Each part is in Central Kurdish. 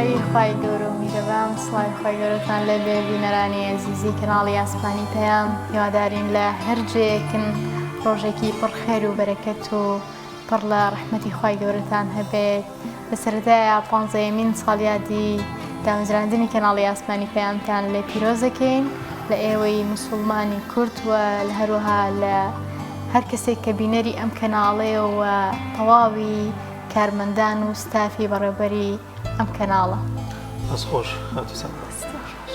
سلاوی خوای گەورە و میرەبان سڵاوی خۆی گەورەتان لەبێ بینەرانی عزیزی کەناڵی ئاسمانی پەیام هیوادارین لە هەر جێیەکن ڕۆژێکی پڕ خێر و بەرەکەت و پڕ لە ڕەحمەتی خوای گەورەتان هەبێت لە سەرەتایە 15مین ساڵیادی دامەزراندنی کەناڵی ئاسمانی پەیامتان لێ پیرۆزەکەین لە ئێوەی موسڵمانی کورد و لە هەروەها لە هەر کەسێک کە بینەری ئەم کەناڵەیە و تەواوی کارمەندان و ستافی بەڕێوەبەری ئەم کەناڵە. بەس خۆش هاتووسە.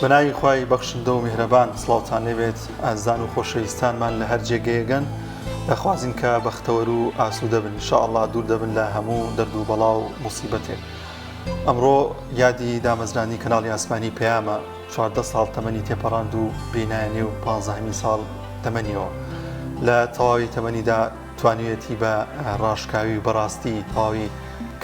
بەناوی خوای بەخشندە و میهرەبان سڵاوتان لێبێت ئازان و خۆشەویستانمان لە هەر جێگەیەگەن دەخوازین کە بەختەوەر و ئاسوودە بن ئینشاءالله دوور دەبن لە هەموو دەرد و بەڵا و موسیبەتێک. ئەمڕۆ یادی دامەزرانی کەناڵی ئاسمانی پەیامە 14 ساڵ تەمەنی تێپەڕاند و بێنایەنێ و 15 ساڵ تەمەنیەوە لە تەواوی تەمەنیدا توانوێتی بە ڕاشکاوی و بەڕاستی تەواوی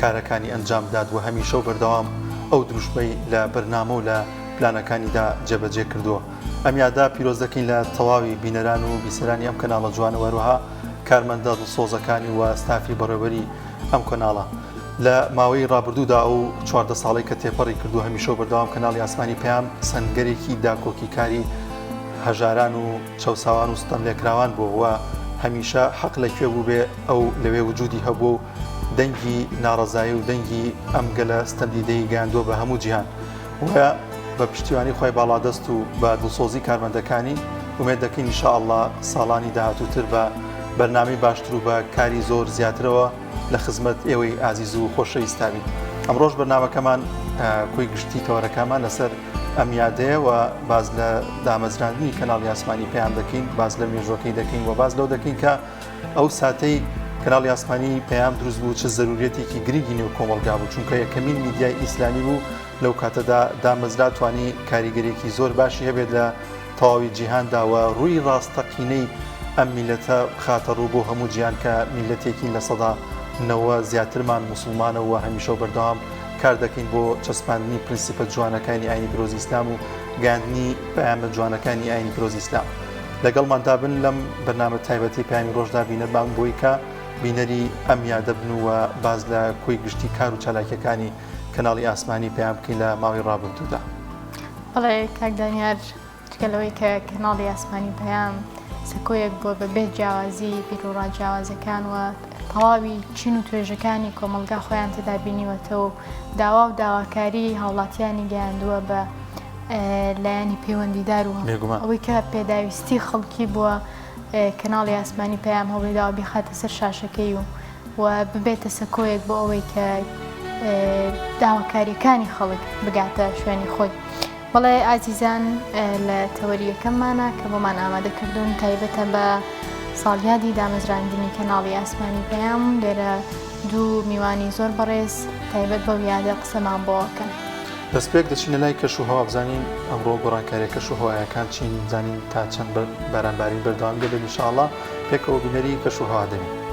کارەکانی ئەنجام داد و هەمیشە و بەردەوام ئەو دروشمەی لە بەرنامە و لە پلانەکانیدا جێبەجێ کردووە. ئەم یادا پیرۆز دەکەین لە تەواوی بینەران و بیسەرانی ئەم کەناڵە جوانە وەروها کارمەندە دڵسۆزەکانی و ستافی بەڕێوەبەری ئەم کەناڵە لە ماوەی ڕابردوودا و 14 ساڵی کە تێپەڕی کردو هەمیشە و بەردەوام کەناڵی ئاسمانی پەیام سەنگەرێکی داکۆکی کاری هەژاران و چەوساوان و ستەم لێکراوان بووە هەمیشە حەق لەکوێ بوو بێ ئەو لەوێ وجودی هەبوو و دەنگی ناڕەزایی و دەنگی ئەم گەلە ستەمدیدەی گەیاندووە بە هەموو جیهان وە بە پشتیوانی خۆی باڵادەست و بە دڵسۆزی کارمەندەکانی ومێد دەکەین ئینشاءالله ساڵانی داهاتووتر بە بەرنامەی باشتر و بە کاری زۆر زیاترەوە لە خزمەت ئێوەی ئازیز و خۆشەویستانی. ئەمڕۆژ بەرنامەکەمان کۆی گشتی تەوەرەکەمان لەسەر ئەم یادەیە و باز لە دامەزراندنی کەناڵی ئاسمانی پەیام دەکەین باز لە مێژوەکەی دەکەین و باز لەو دەکەین کە ئەو ساتەی کەناڵی ئاسمانی پەیام دروست بوو چه ضرورەتێکی گرنگی نێو کۆمەڵگا بوو چونکە یەکەمین میدیای ئیسلامی بوو لەو کاتەدا دامەزرا توانی کاریگەرێکی زۆر باشی هەبێت لە تەواوی جیهاندا و ڕووی ڕاستەقینەی ئەم میلەتە خاتە ڕوو بۆ هەموو جیهان کە میلەتێکی لە سەدا نەوە زیاترمان موسڵمانە و هەمیشە و بەردەوام کار دەکەین بۆ چەسپاندنی پرینسیپە جوانەکانی ئاینی پیرۆزی ئیسلام و گاندنی پەیامە جوانەکانی ئاینی پیرۆزی ئیسلام. لەگەڵماندا بن لەم بەرنامە تایبەتی پەیامی ڕۆژدا بینەرمان بۆی کە بینەری ئەم یادە بن و باز لە کۆی گشتی کار و چالاکیەکانی کەناڵی ئاسمانی پەیام بکەین لە ماوەی ڕابردوودا. بەڵێ کاک دانیار چکەلەوەی کە کەناڵی ئاسمانی پەیام سەکۆیەک بۆ بەبێ جیاوازی بیر و ڕاجیاوازەکان و تەواوی چین و توێژەکانی کۆمەلگا خۆیان تێدا بینیوەتەوە و داوا و داواکاری هاوڵاتیانی گەیاندووە بە لایەنی پەیوەندیدار و ئەوەی کە پێداویستی خەڵکی بووە کەناڵی ئاسمانی پەیام هەوڵێداوە بخاتە سەر شاشەکەی و ببێتە سەکۆیەک بۆ ئەوەی کە داواکاریەکانی خەڵک بگاتە شوێنی خۆی. بەڵێ ئازیزان لە تەوەریەکەممانە کە بۆمان ئامادەکردوون تایبەتە بە ساڵیادی دامەزراندنی کەناڵی ئاسمانی پەیام لێرە دوو میوانی زۆر بەڕێز تایبەت بەو یادە قسەمان بۆکەن. دەستپێک دەچینە لای کەش و هەوا بزانین ئەمڕۆ گۆڕانکاریە کەش و هەوایەکان چین زانین تا چەند بارانبارین بەردەوام دەبێت ئینشاءالله پێکەوە بینەری کەش و هەوا دەبین.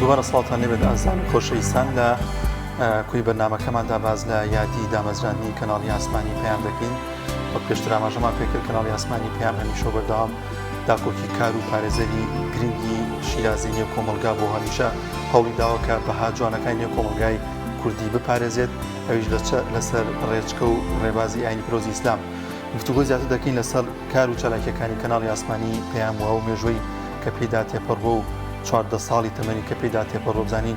دوباره سڵاتان لێبێت ئازان خۆشەویستان لە کوی بەرنامەکەماندا باز لە یادی دامەزرانی کەناڵی ئاسمانی پەیام دەکەین. وەک پێشتر ئاماژەمان پێکرد کەناڵی ئاسمانی پەیام هەمیشە بەردەوام داکۆکی کار و پارێزەری گرنگی شیرازی نێو کۆمەلگا بۆ هەمیشە هەوڵی داوە کە بەها جوانەکانی نێو کۆمەلگای کوردی بپارێزێت، ئەویش لەسەر ڕێچکە و ڕێبازی ئاینی پیرۆزی ئیسلام. گفتوگۆ زیاتر دەکەین لەسەر کار و چالاکیەکانی کەناڵی ئاسمانی پەیام و مێژوەی کە پێدا تێپەڕبووە و 14 ساڵی تەمەنی کە پێدا تێپەڕۆ بزانین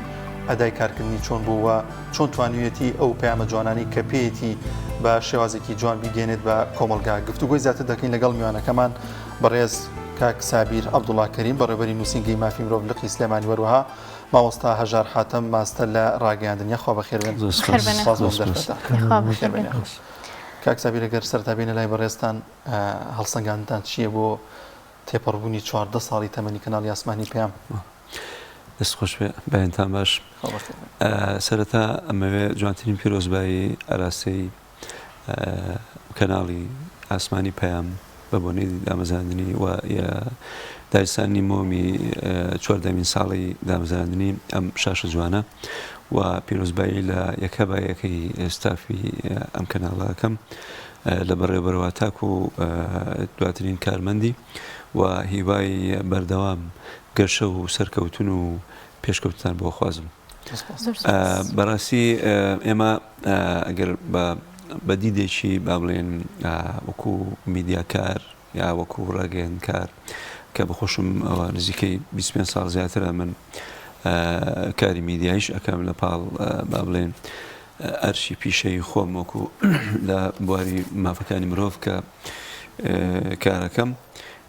ئەدای کارکردنی چۆن بووە، چۆن توانویەتی ئەو پەیامە جوانانی کە پێیەتی بە شێوازێکی جوان بیگەێنێت بە کۆمەلگا. گفتوگۆی زیاتر دەکەین لەگەڵ میوانەکەمان بەڕێز کاک سابیر عەبدوڵڵا کەریم بەڕێوەبەری نووسینگەی مافی مرۆڤ لقی سلێمانی، وەروەها مامۆستا هەژار حاتەم ماستەر لە ڕاگەیاندن. یاخوا بەخێر بێن. کاک سابیر ئەگەر سەرتا بێنە لای بەڕێزتان هەڵسەنگاندان چییە بۆ تێپەڕبوونی 14 ساڵی تەمەنی کەناڵی ئاسمانی پەیام؟ دەست خۆش بێ، بەیانتان باش. سەرەتا ئەمەوێ جوانترین پیرۆزبایی ئاراستەی کەناڵی ئاسمانی پەیام بە بۆنەی دامەزراندنی و داستانی مۆمی 14مین ساڵی دامەزراندنی ئەم شاشە جوانە و پیرۆزبایی لە یەکە بە یەکەی ئێستافی ئەم کەناڵەکەم لە بەڕێوەبەرەوە تاکو و دواترین کارمەندی و هیوای بەردەوام گەرشە و سەرکەوتن و پێشکەوتان بۆ خوازم. بەڕاستی ئێمە ئەگەر بە دیدێکی با بڵێن وەکو میدیاکار یا وەکو ڕاگەیاندکار کە بەخۆشم ئەوە نزیکەی 25 ساڵ زیاترە من کاری میدیایش ئەەکەم لە پاڵ با بڵێن ئەرشی پیشەی خۆم وەکو لە بواری مافەکانی مرۆڤ کە کارەکەم،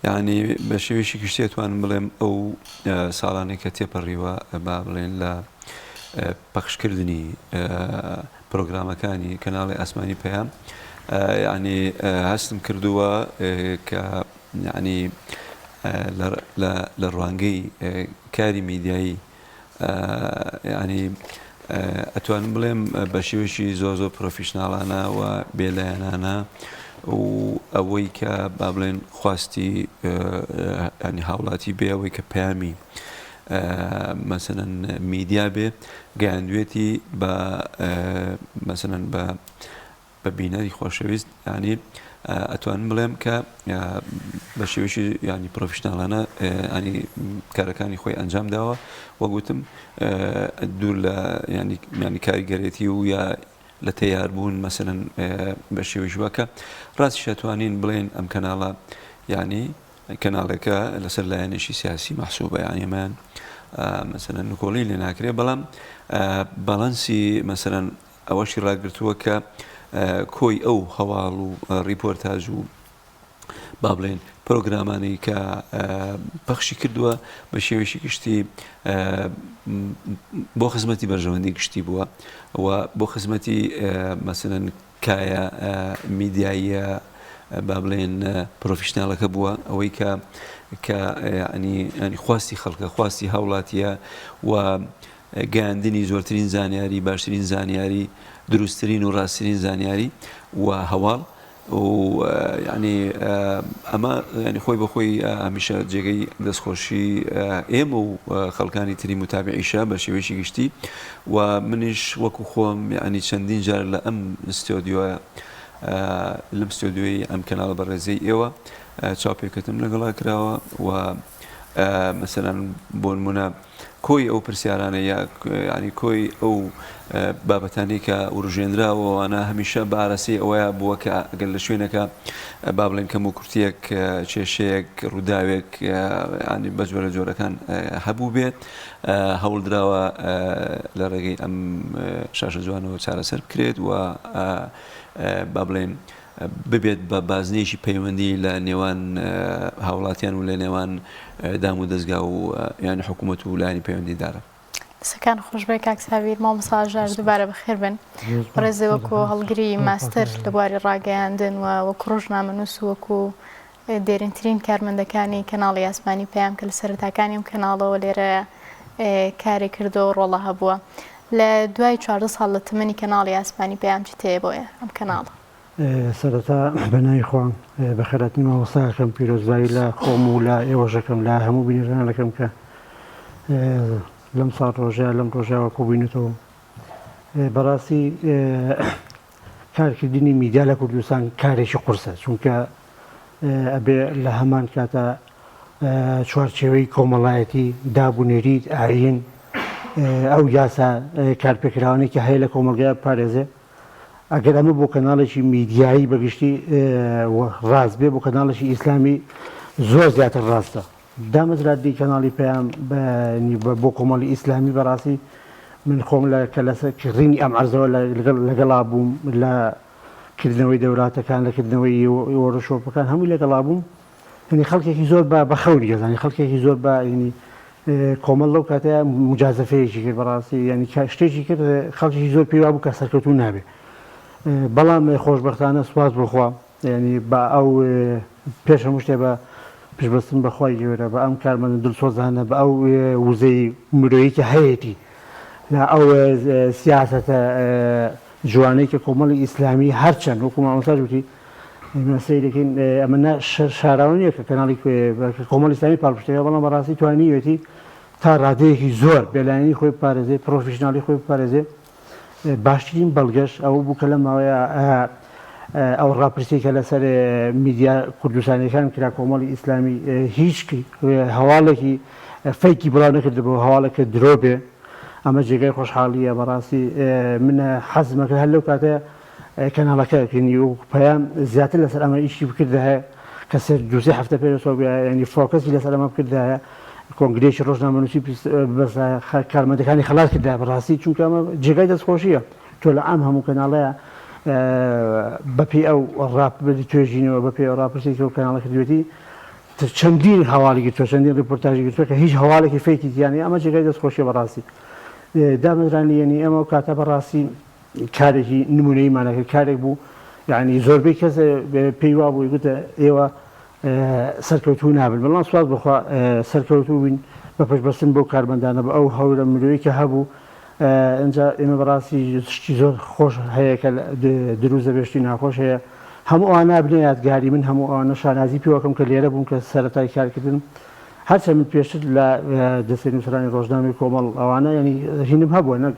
یعنی بە شێوەیەکی گشتێتوانم بڵێم ئەو ساڵانێک کە تێپەڕیوە با بڵێن لە پەخشکردنی پرۆگرامەکانی کەناڵی ئاسمانی پەیام، یعنی هەستم کردووە کە یعنی لە ڕوانگەی کاری میدیایی ینی ئەتوانم بڵێم بە شێوەیەکی زۆر پرۆفیشناڵانە و بێلایەنانە و ئەوەی کە با بڵێن خواستی ینی هاوڵاتی بێ ئەوەی کە پەیامی مەسەلەن میدیا بێ گەیاندوێتی بە مەسەلەن بە بینەری خۆشەویست، ینی ئەتوانم بڵێم کە بە شێوەیەکی ینی پرۆفیشناڵانە ینی کارەکانی خۆی ئەنجام داوە وەگوتم دوور لە ینی کاریگەرێتی و یا لە تەیاربوون مەسەلەن بە شێوەیەکی وەکە ڕاستی ئەتوانین بڵێن ئەم کەناڵە ینی کەناڵێکە لەسەر لایەنێکی سیاسی مەحسوبە، یانی ئەمان مەسەلەن نکۆڵی لێ ناکرێ، بەڵام بەڵەنسی مەسەلەن ئەوەشی ڕاگرتووە کە کۆی ئەو هەواڵ و ریپۆرتاژ و با بڵێن پرۆگرامانەی کە پەخشی کردووە بە شێوەیەکی گشتی بۆ خزمەتی بەرژەوەندی گشتی بووە و بۆ خزمەتی مەسەلەن کایە میدیاییە با بڵێن پرۆفیشناڵەکە بووە، ئەوەی کە ینی خواستی خەڵکە خواستی هاوڵاتیە و گەیاندنی زۆرترین زانیاری، باشترین زانیاری، دروستترین و ڕاستترین زانیاری و هەواڵ و ینی ئەمە ینی خۆی بەخۆی هەمیشە جێگەی دەستخۆشی ئێمە و خەڵکانی تری متابعیشە بە شێوەیەکی گشتی و منیش وەکو خۆم ینی چەندین جار لە ئەم ستۆدیۆ لەم ستۆدیۆی ئەم کەناڵە بەڕێزەی ئێوە چاوپێکەتم لەگەڵا کراوە و مەسەلەن بۆ نمونە کۆی ئەو پرسیارانە ینی کۆی ئەو بابەتانی کە وروژێنراوەوانە هەمیشە بە ئاراسی ئەوەیە بووە کە ئەگەر لە شوێنەکە با بڵێن کەم و کورتیەک کێشەیەک ڕووداوێک ینی بە جۆرە جۆرەکان هەبوو بێت هەوڵدراوە لە ڕێگەی ئەم شاشە جوانەوە چارەسەر بکرێت و با بڵێن ببێت بە بازنێکی پەیوەندی لە نێوان هاوڵاتیان و لە نێوان دام و دەستگا و یانی حکوومەت و لایانی پەیوەندیدارە. سەکان خۆشبێ کاک ساویر مامۆستا هەژار دووبارە بەخێر بن. بەڕێزێ وەکو هەڵگری ماستەر لە بواری ڕاگەیاندن و وەکو ڕۆژنامەنووس و وەکو دێرینترین کارمەندەکانی کەناڵی ئاسمانی پەیام کە لە سەرەتاکانی ئەم کەناڵەوە لێرە کاری کردەوە ڕۆڵە هەبووە. لە دوای 14 ساڵ لە تەمەنی کەناڵی ئاسمانی پەیام چی تێ بۆیە ئەم کەناڵە؟ سەرەتا بەناوی خۆم بەخێراتنی مامۆستاکەم پیرۆزبایی لە خۆم و لە ئێوەژەکەم لە هەموو بینەرانەکەم کە لەم ساڵ ڕۆژە لەم ڕۆژاوە کۆبووینەتەوە بەڕاستی کارکردنی میدیا لە کوردستان کارێکی قورسە چونکە ئەبێ لە هەمان کاتە چوارچێوەی کۆمەڵایەتی دابوونێری ئاین ئەو یاسا کارپێکراوانێکی هەیە لە کۆمەلگای پارێزێ ئەگەر ئەمە بۆ کەناڵێکی میدیایی بەگشتی ڕاست بێ بۆ کەناڵێکی ئیسلامی زۆر زیاتر ڕاستە دامەزرادی کەناڵی پێیان بۆ کۆمەڵی ئیسلامی بەڕاستی من خۆم کە لەسەرکردنی ئەم عەرزەوە لەگەڵا بووم لە کردنەوەی دەوراتەکان لەکردنەوەی وەرشۆپەکان هەمووی لەگەڵا بووم ینی خەڵکێکی زۆر بە خەوری گەزانی خەڵکێکی زۆر بە ینی کۆمەڵ لەو کاتەیە مجازەفەیەکی کرد بەڕاستی ینی شتێکی کرد خەڵکی زۆر پێی وابوو کە سەرکەوتوو نابێ بەڵام خۆشبەختانە سوپاس بخوا ینی بە ئەو پێش هەموو شتێ بە پشبەستن بەخوای گەورە بە ئەم کارمەندە دڵسۆزانە بە ئەو وزەی مرۆییکە هەیەی لە ئەو سیاسەتە جوانەی کە کۆمەڵی ئیسلامی هەرچەند وەکو مامۆستا گوتی سەیرەکەین ئەمە شاراوە نییە کە کەناڵی کۆمەڵی ئیسلامی پاڵپشتەکە بەڵام بەڕاستی توانیوێتی تا ڕادەیەکی زۆر بێلایەنی خۆی پارێزێ پرۆفیشنالی خۆی پارێزێ باشترین بەڵگەشت ئەوە بوو کە لە ماوەیە ئەو ڕاپرسی کە لەسەر میدیا کوردستانیەکان کرا کۆمەڵی ئیسلامی هیچ هەواڵێکی فەیکی بڵاو نەکردبوو هەواڵێکە درۆ بێ ئەمە جێگای خۆشحاڵیە بەڕاستی منە حەزمەکە هەر لەو کاتەیە کەناڵەکەکردنی و پەیام زیاتر لەسەر ئەمە ئیشی بکرد هەیە کە سەر دووسێ هەفتە پێشەوە ینی فۆکەسی لەسەر ئەمە بکرد هەیە کۆنگرێکی ڕۆژنامەنووسی کارمەندەکانی خەڵات کردا بەڕاستی چونکە ئەمە جێگای دەستخۆشیە تۆ لە ئەم هەموو کەناڵەیە بەپێی ئەو ڕاپبەری توێژینەوە بەپێی ئەو ڕاپرسێکی ئەو کەناڵەکە دوێتی چەندین هەواڵی گرتووە چەندین ڕیپۆرتاژی گرتووە کە هیچ هەواڵێکی فێکی زیانی ئەمە جێگای دەستخۆشیە بەڕاستی دامەزرانی ینی ئەمە کاتە بەڕاستی کارێکی نمونەیمانەکە کارێک بوو یعنی زۆربەی کەس پێی وا بووی گوتە ئێوە سەرکەوتوو نابن بەڵام سوپاس بخوا سەرکەوتوو بووین بە پشبەستن بۆ کارمەندانە بە ئەو هەورە مرۆیی کە هەبوو ئەجا ئێمە بەڕاستی شتی زۆر خۆش هەیە کە دروست دەبێشتی ناخۆش هەیە هەموو ئەوانە بنێ یادگاری من هەموو ئەوانە شانازی پێوەکەم کە لێرە بووم کە سەرەتای کارکردن هەرچەند من پێشتر لە دەستەی نووسرانی ڕۆژنامەی کۆمەڵ ئەوانە ینی هینم هەبووە نەک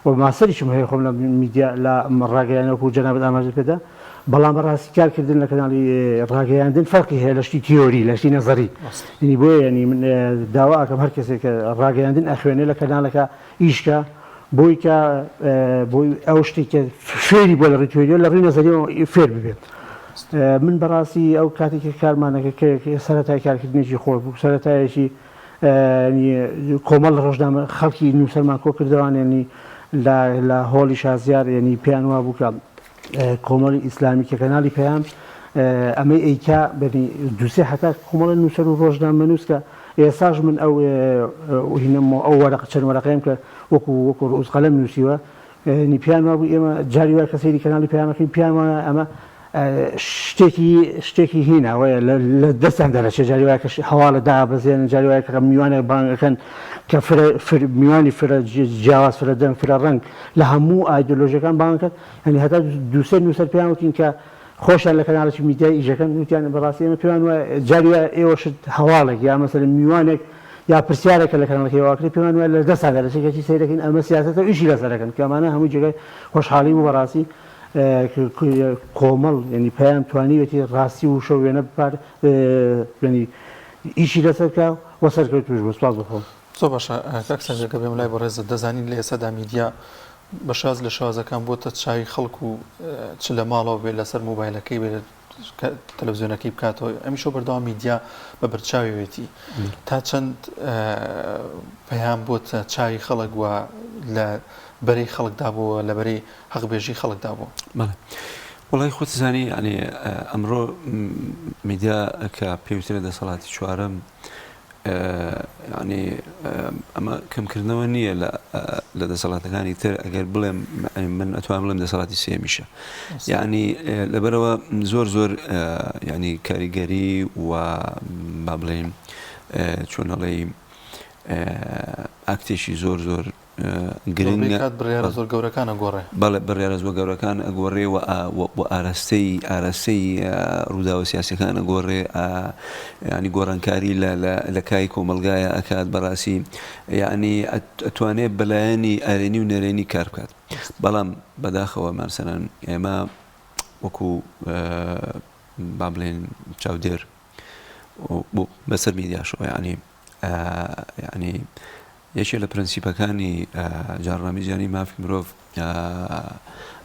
و ماسەریشم هەیە خۆم لە میدیا لە ڕاگەیانەوەکو جەنابەت ئاماژە پێدا بەڵام بەڕاستی کارکردن لە کەناڵی ڕاگەیاندن فەرقی هەیە لەشتی تیۆری لەشتی نەزەری ینی بۆیە ینی من داوا ئەکەم هەر کەسێک کە ڕاگەیاندن ئەخوێنێ لە کەناڵەکە ئیشکە بۆی کە بۆی ئەو شتی کە فێری بۆ لە ڕێتوێریۆ لە ڕووی نەزەریەوە فێر ببێت من بەڕاستی ئەو کاتێکی کارمانەکە سەرەتای کارکردنێکی خۆش بوو سەرەتایەکی کۆمەڵ ڕۆژنامە خەڵکی نووسەرمان کۆ کردوانێنی لە هۆڵی شازیار ینی پێیان وا بوو کە کۆمەڵی ئیسلامی کە کەناڵی پێیان ئەمەی ئەیکا بەنی دووسێ هەتا کۆمەڵە نووسەر و ڕۆژنامە نووس کە ئێساش من ئەو ئەو وەرەق چەند وەرەقەیەم کە وەکو ڕووس قەلەم نووسیوە نی پیان وابوو ئێمە جاری وای کە سەیری کەناڵی پەیامەکەین پیان وایە ئەمە شتێکی هیناوەیە لە دەستیاندا لە چێ جاری وایە کە هەواڵە دابەزێنن جاری وایە کە میوانێک بانگەکەن کە میوانی فرە جیاواز فرە دەنگ فرە ڕەنگ لە هەموو ئایدۆلۆژیەکان بانگەکەن هەنی هەتا دووسێ نووسەر پیان وتین کە خۆشیان لە کەناڵێکی میدیای ئیژەکەن وتیان بەڕاستی ئێمە پێیان وایە جاری وایە ئێوە شت هەواڵێک یا مەسەلەن میوانێک یا پرسیارێکە لە کەناڵەکەی واکرێ پێیان وایە لە دەستیاندا لە چێکێکی سەیرەکەین ئەمە سیاسەتە ئیشی لەسەرەکەن کە ئەمانە هەموو جێگای خۆشحاڵی و بەڕاستی کۆمەڵ ینی پێیان توانیوێتی ڕاستی و شەو وێنە بپار ینی ئیشی لەسەرکە وە سەرکەوتوش بوو سوپاس بخۆم زۆر باشە کاکسەنجەکە بێم لای بەڕێزت دەزانین لە ئێسەدا میدیا بە شاز لە شازەکان بۆتە چاوی خەڵکو و چ لە ماڵەوە بێت لەسەر مۆبایلەکەی بێت تەلەڤیزیۆنەکەی بکاتەوە ئەمیشۆ بەردەوام میدیا بە بەرچاویێتی تا چەند پەیام بۆتە چاوی خەڵک وە لە بەرەی خەڵکدا بووە لە بەرەی حەقبێژی خەڵکدا بووە وڵی خۆت زانی ینی ئەمڕۆ میدیا کە پێویسترە دەسەڵاتی چوارەم ینی ئەمە کەمکردنەوە نییە لە دەسەڵاتەکانی تر ئەگەر بڵێم من ئەتوانم بڵێم دەسەڵاتی سێمیشە یعنی لەبەرەوە زۆر ینی کاریگەری و با بڵێم چۆنەڵێی ئاکتێکی زۆر گرنگە بڕیارە زۆر گەورەکانە گۆڕێ بەڵێ بڕیارە زۆر گەورەکان ئەگۆڕێ و ئاراستەی ڕووداوە سیاسەکان ئەگۆڕێ ینی گۆڕانکاری لە کای کۆمەلگایە ئەکات بەڕاستی یعنی ئەتوانێت بەلایەنی ئارێنی و نەرێنی کار بکات بەڵام بەداخەوە مەسەلەن ئێمە وەکو با بڵێن چاودێر بەسەر میدیاشەوە ینی یەکێک لە پرەنسیپەکانی جاڕامیزیانی مافی مرۆڤ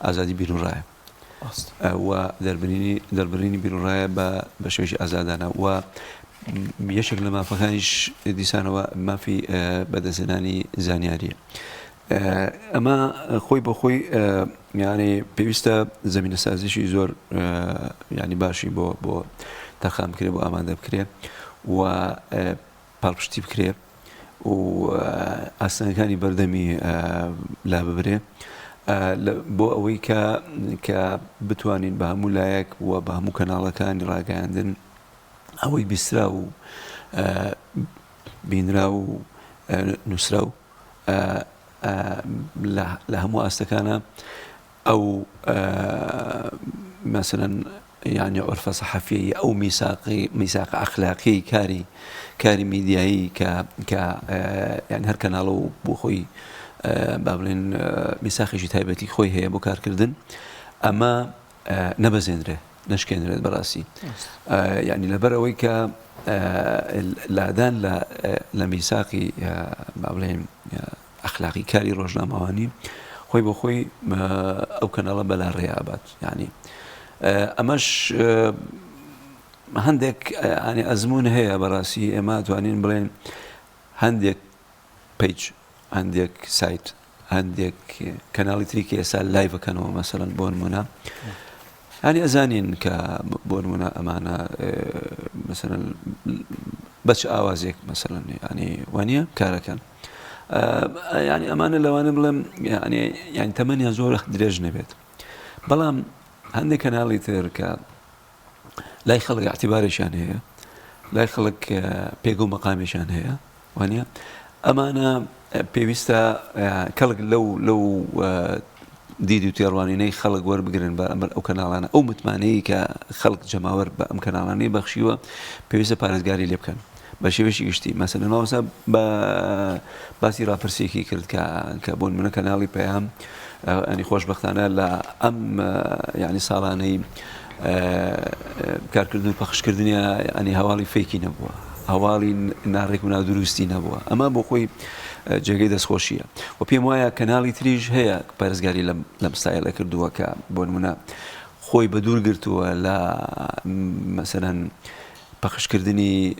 ئازادی بیرروڕایە و دەربرینی بیرروڕایە بە شێوەیەکی ئازادانە و یەکێک لە مافەکانیش دیسانەوە مافی بەدەستهێنانی زانیاریە ئەمە خۆی بە خۆی یعنی پێویستە زمینە سازیشی زۆر ینی باشی بۆ تەرخان بکرێ بۆ ئامادە بکرێ و پاڵپشتی بکرێ و ئاستانەکانی بەردەمی لا ببرێ بۆ ئەوەی کە بتوانین بە هەموو لایەک و بە هەموو کەناڵەکانی ڕاگەیاندن ئەوەی بیسترا و بینرا و نووسرا و لە هەموو ئاستەکانە ئەو مەسەلەن يعني عرف صحفي أو ميثاق أخلاقي كاري ميديائي يعني هر كنالو بوخوي بابلين ميثاقي تايبتي خوي هي بوكار كردن أما نبزندره نشكندره براسي يعني لبروي ك لادان لميثاقي بابلين أخلاقي كاري روجنامواني خوي بوخوي أو كنالا بلا ريابات يعني ئەمەش هەندێک ینی ئەزمون هەیە بەڕاستی ئێمە توانین بڵێن هەندێک پیج هەندێک سایت هەندێک کەناڵی تریکە ئێستا لایڤەکەنەوە مەسەلەن بۆ نمونە ینی ئەزانین کە بۆ نمونە ئەمانە مەسەلەن بەچ ئاوازێک مەسەلەن ینی وانە کارەکەن ینی ئەمانە لەوانە بڵێم ینی تەمەنیان زۆر درێژ نەبێت بەڵام هەندێک کەناڵی تر کە لای خەڵک اعتیبارێکیان هەیە لای خەڵک پێگە و مەقامێکیان هەیە وانە ئەمانە پێویستە کەڵک لەو دیدی و تێڕوانینەی خەڵک وەربگرن بە ئەمەر ئەو کەناڵانە ئەو متمانەیە کە خەڵک جەماوەر بە ئەم کەناڵانەی بەخشیوە پێویستە پارێزگاری لێ بکەن بە شێوەیەکی گشتی مەسەلەن ماوەستا بە باسی ڕاپرسێکی کرد کە بۆ نمونە کەناڵی پەیام ئەنی خۆشبەختانە لە ئەم ینی ساڵانەی کارکردن و پەخشکردنی ئەنی هەواڵی فێکی نەبووە هەواڵی ناڕێک و نادروستی نەبووە ئەمە بۆ خۆی جێگەی دەستخۆشیە و پێم وایە کەناڵی تریش هەیە پارێزگاری لەم ستایلە کردووە کە بۆ نمونە خۆی بە دوور گرتووە لە مەسەلەن پەخشکردنی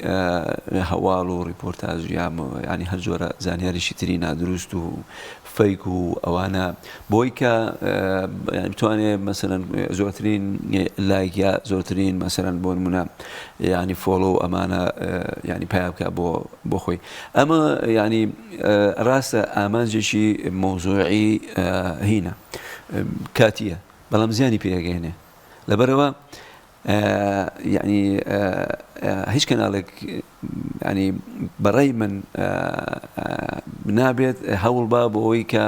هەواڵ و ڕیپۆرتاژ ینی هەر جۆرە زانیاریشی تری نادروست و فەیک و ئەوانە بۆی کە بتوانێت مەسەلەن زۆرترین لایک یا زۆرترین مەسەلەن بۆ نمونە ینی فۆلۆ ئەمانە ینی پیا بکە بۆ خۆی ئەمە ینی ڕاستە ئامانجێکی مۆزوعی هینە کاتیە بەڵام زیانی پێگەێنێ لەبەرەوە يعني هیچ کەناڵێک ینی بەڕێی من نابێت هەوڵ با بۆەوەی کە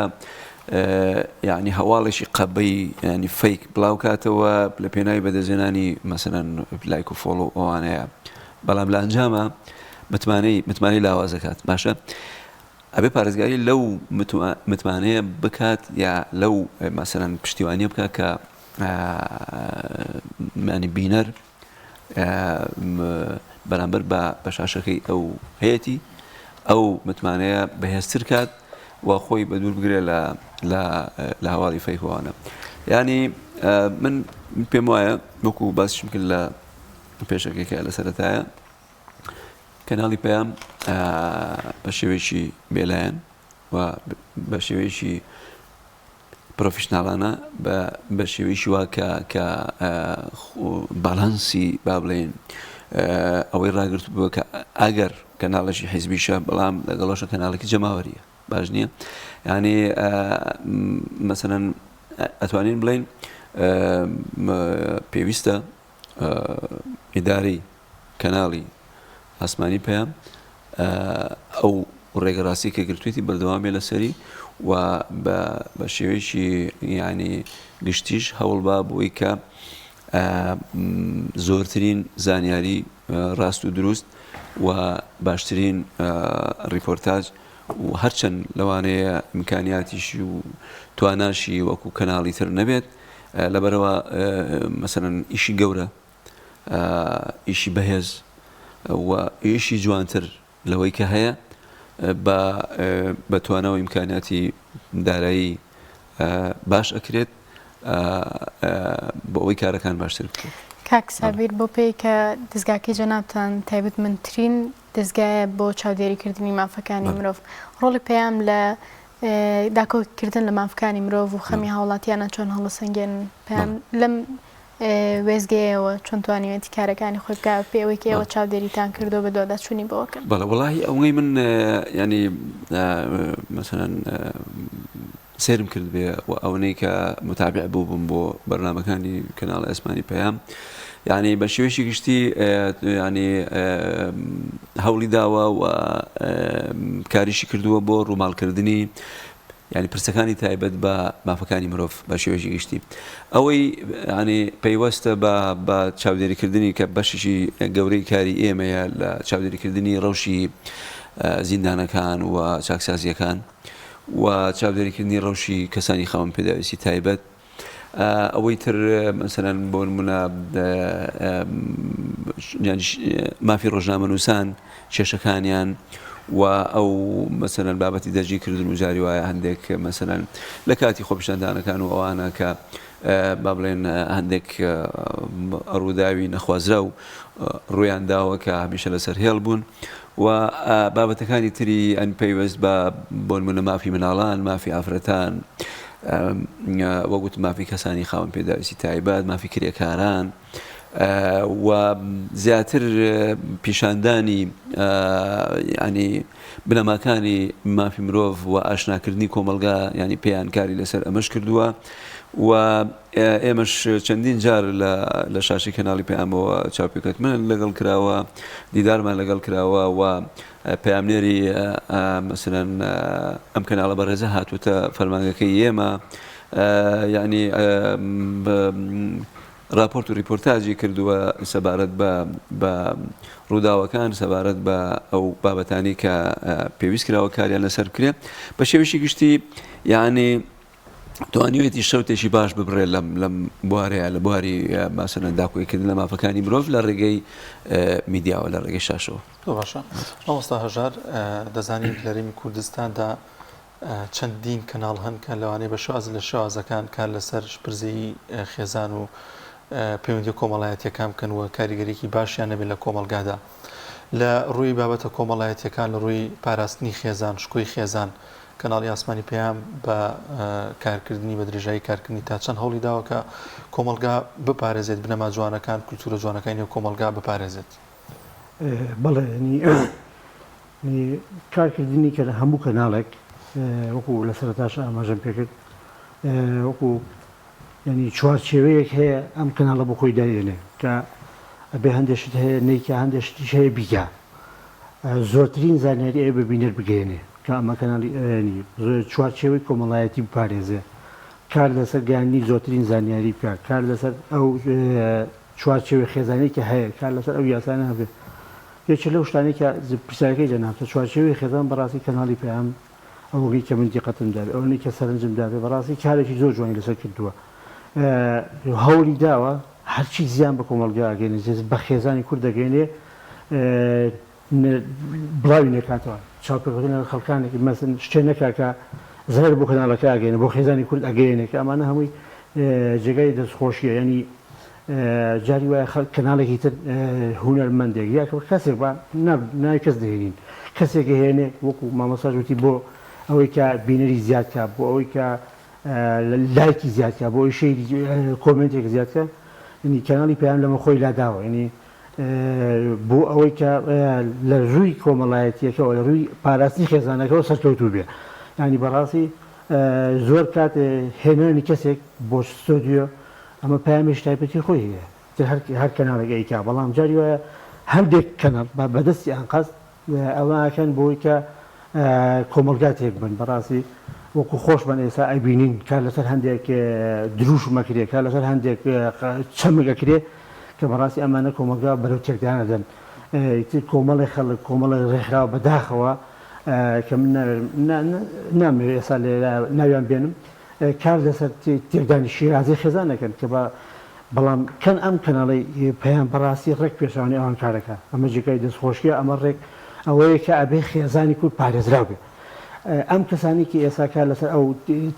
یعنی هەواڵێکی قەبەی ینی فەیک بڵاو کاتەوە لە پێناوی بەدەستهێنانی مەسەلەن لایک و فۆلۆ ئەوانەیە بەڵام لە ئەنجامە متمانەی لاوازەکات باشە ئەبێ پارێزگاری لەو متمانەیە بکات یا لەو مەسەلەن پشتیوانیە بکات کە ینی بینەر بەرامبەر بە شاشەکەی ئەو هەیەی ئەو متمانەیە بەهێزتر کات و خۆی بە دوور بگرێت لە هەواڵی فەیکەوانە ینی من پێم وایە وەکو باسیشم کرد لە پێشەکەیکە لە سەرەتایە کەناڵی پەیام بە شێوەیەکی بێلایەن و بە شێوەیەکی پرۆفیشناڵانە بە شێوەیەکی وا کە باڵانسی با بڵێن ئەوەی ڕاگرت بووە کە ئەگەر کەناڵێکی حیزبیشە بەڵام لەگەڵەشە کەناڵێکی جەماوەریە باش نییە ینی مەسەلەن ئەتوانین بڵێن پێویستە ئیدارەی کەناڵی ئاسمانی پەیام ئەو ڕێگەڕاستی کە گرتوێتی بەردەوامێ لەسەری و بە شێوەیەکی ینی گشتیش هەوڵبا بۆی کە زۆرترین زانیاری ڕاست و دروست و باشترین ریپۆرتاج و هەرچەند لەوانەیە ئیمکانیاتیشی و تواناشی وەکو کەناڵی تر نەبێت لەبەرەوە مەسەڵەن ئیشی گەورە ئیشی بەهێز و ئیشی جوانتر لەوەی کە هەیە بە توانەوە ئیمکانیاتی دارایی باش ئەکرێت بۆ ئەوەی کارەکان باشتر بکرێت. کاک سابیر بۆ پێی کە دەستگاکەی جەنابتان تایبەتمەندترین دەستگایە بۆ چاودێریکردنی مافەکانی مرۆڤ ڕۆڵی پێیان لە داکۆکردن لە مافەکانی مرۆڤ و خەمی هاوڵاتیانە چۆن هەڵەسەنگێن پێیان لەم وێزگەیەوە چۆن توانیوێتی کارەکانی خۆی بکات پێوەی کە ئێوە چاودێریتان کردو بە دۆداچوونی بۆکەن. بەڵێ وەڵاهی ئەوەی من ینی مەسەڵەن سێرم کرد بێ و ئەوەی کە متابع بوو بووم بۆ بەرنامەکانی کەناڵی ئەسمانی پەیام یعنی بە شێوەیەکی گشتی ینی هەوڵی داوە و کاریشی کردووە بۆ ڕووماڵکردنی ینی پرسەکانی تایبەت بە مافەکانی مرۆڤ بە شێوەیەکی گشتی ئەوەی ینی پەیوەستە بە چاودێریکردنی کە بەشیشی گەورەی کاری ئێمەیە لە چاودێریکردنی ڕەوشی زیندانەکان و چاکسازیەکان و چاودێریکردنی ڕەوشی کەسانی خاوەن پێداویستی تایبەت ئەوەی تر مەسەڵەن بۆ نمونە مافی ڕۆژنامەنووسان کێشەکانیان و ئەو مەسەڵەن بابەتی دەرجیکردن و جاری وایە هەندێک مەسەڵەن لە کاتی خۆپیشاندانەکان و ئەوانە کە با بڵێن هەندێک ڕووداوی نەخوازرا و ڕویان داوە کە هەمیشە لەسەر هێڵ بوون و بابەتەکانی تری ئەن پەیوەست بە بۆ نمونە مافی مناڵان مافی ئافرەتان وەگوت مافی کەسانی خاوەن پێداویستی تایبەت مافی کرێکاران و زیاتر پیشاندانی ینی بنەماکانی مافی مرۆڤ و ئاشناکردنی کۆمەلگا ینی پێیان کاری لەسەر ئەمەش کردووە و ئێمەش چەندین جار لە شاشی کەناڵی پەیامەوە چاوپێکەتمە لەگەڵ کراوە دیدارمان لەگەڵ کراوە و پەیامنێری مەسەڵەن ئەم کەناڵە بەڕێزە هاتووەتە فەرمانگەکەی ئێمە ینی راپۆرت و ریپۆرتاژی کردووە سەبارەت بە ڕووداوەکان سەبارەت بە ئەو بابەتانی کە پێویست کراوە کاریان لەسەر بکرێت بە شێوەیەکی گشتی یعنی توانیوێتی شەوتێکی باش ببڕێ لەم بوارەیە لە بواری ماسەڵەن داکۆیکردن لە مافەکانی مرۆڤ لە ڕێگەی میدیاوە لە ڕێگەی شاشەوە. باشە مامۆستا هەژار دەزانین لەرێمی کوردستاندا چەندین کەناڵ هەن کە لەوانەیە بە شواز لە شوازەکان کار لەسەر شپرزەی خێزان و پەیوەندی کۆمەڵایەتیەکان بکەن و کاریگەریەکی باشیان نەبێت لە کۆمەلگادا لە ڕووی بابەتە کۆمەڵایەتیەکان لە ڕووی پاراستنی خێزان شکۆی خێزان کەناڵی ئاسمانی پەیام بە کارکردنی بە درێژایی کارکردنی تا چەند هەوڵی داوە کە کۆمەلگا بپارێزێت بنەما جوانەکان کولتورە جوانەکانی و کۆمەلگا بپارێزێت. بەڵێ کارکردنی کە لە هەموو کەناڵێک وەکو لە سەرەتاش ئاماژەم پێکرد وەکو ینی چوارچێوەیەک هەیە ئەم کەناڵە بۆ خۆی داێنێ کە ئەبێ هەندێشت هەیە نەیکە هەندێشتیش هەیە بیکە زۆرترین زانیاری ئەوێ ببینێت بگەێنێ کە ئەمە کەناڵی چوارچێوەی کۆمەڵایەتی بپارێزێ کار لەسەر گەیاندنی زۆرترین زانیاری بکە کار لەسەر ئەو چوارچێوەی خێزانەی کە هەیە کار لەسەر ئەو یاسانە هەبێت یەکێک لەو شتانەی کە پرسیارەکەی جەنابتە چوارچێوەی خێزان بەڕاستی کەناڵی پەیام ئەوەی کە من دیقەتم دابێت ئەوەی کە سەرنجم دابێت بەڕاستی کارێکی زۆر جوانی لەسەر کردووە هەوڵی داوە هەرچی زیان بە کۆمەلگا ئەگەێنێ بە خێزانی کورد دەگەێنێ بڵاوی نەکاتەوە چاوپێکردن خەڵکانێکی مەسن شتێ نەکاکە زەر بۆ کەناڵەکە ئەگەێنێ بۆ خێزانی کورد ئەگەێنێ کە ئەمانە هەمووی جێگای دەستخۆشیە ینی جاری وایە کەناڵێکی تر هونەرمەندێک یا کەسێک ناوی کەس دەهێنین کەسێک هێنێ وەکو مامۆستا وتی بۆ ئەوەی کە بینەری زیادکە بۆ ئەوەی کە لایکی زیادکە بۆ ئەوی شەیری کۆمنتێک زیادکە ینی کەناڵی پەیام لەمە خۆی لاداوە ینی بۆ ئەوەی کە لە ڕووی کۆمەڵایەتیەکەەوە لە ڕووی پاراستنی خێزانەکەەوە سەرکەوتوو بێ ینی بەڕاستی زۆر کات هێنانی کەسێک بۆ ستۆدیۆ ئەمە پەیامێش تایبەتی خۆی هەیە هەر کەناڵێک ئەیکا بەڵام جاری وایە هەندێک کەناڵ بەدەستی ئەنقەست ئەوەکەن بۆی کە کۆمەلگاتێک بن بەڕاستی وەکو خۆش بن ئێستا ئەبینین کار لەسەر هەندێک دروش مەکرێ کار لەسەر هەندێک چەمەگەکرێ کە بەڕاستی ئەمانە کۆمەلگا بەرەو تێکدانەدەن کۆمەڵی خەڵک کۆمەڵی ڕێکخراوە بەداخەوە کە من نامەوێت ئێستا ناویان بێنم کار لەسەر تێکدانی شیرازی خێزانەکەن کە بەڵام کەن ئەم کەناڵی پەیام بەڕاستی ڕێک پێشانی ئەوان کارەکە ئەمە جێگای دەستخۆشیە ئەمە ڕێک ئەوەیە کە ئەبێ خێزانی کورد پارێزراو بێ ئەم کەسانی کە ئێستا کار لەسەر ئەو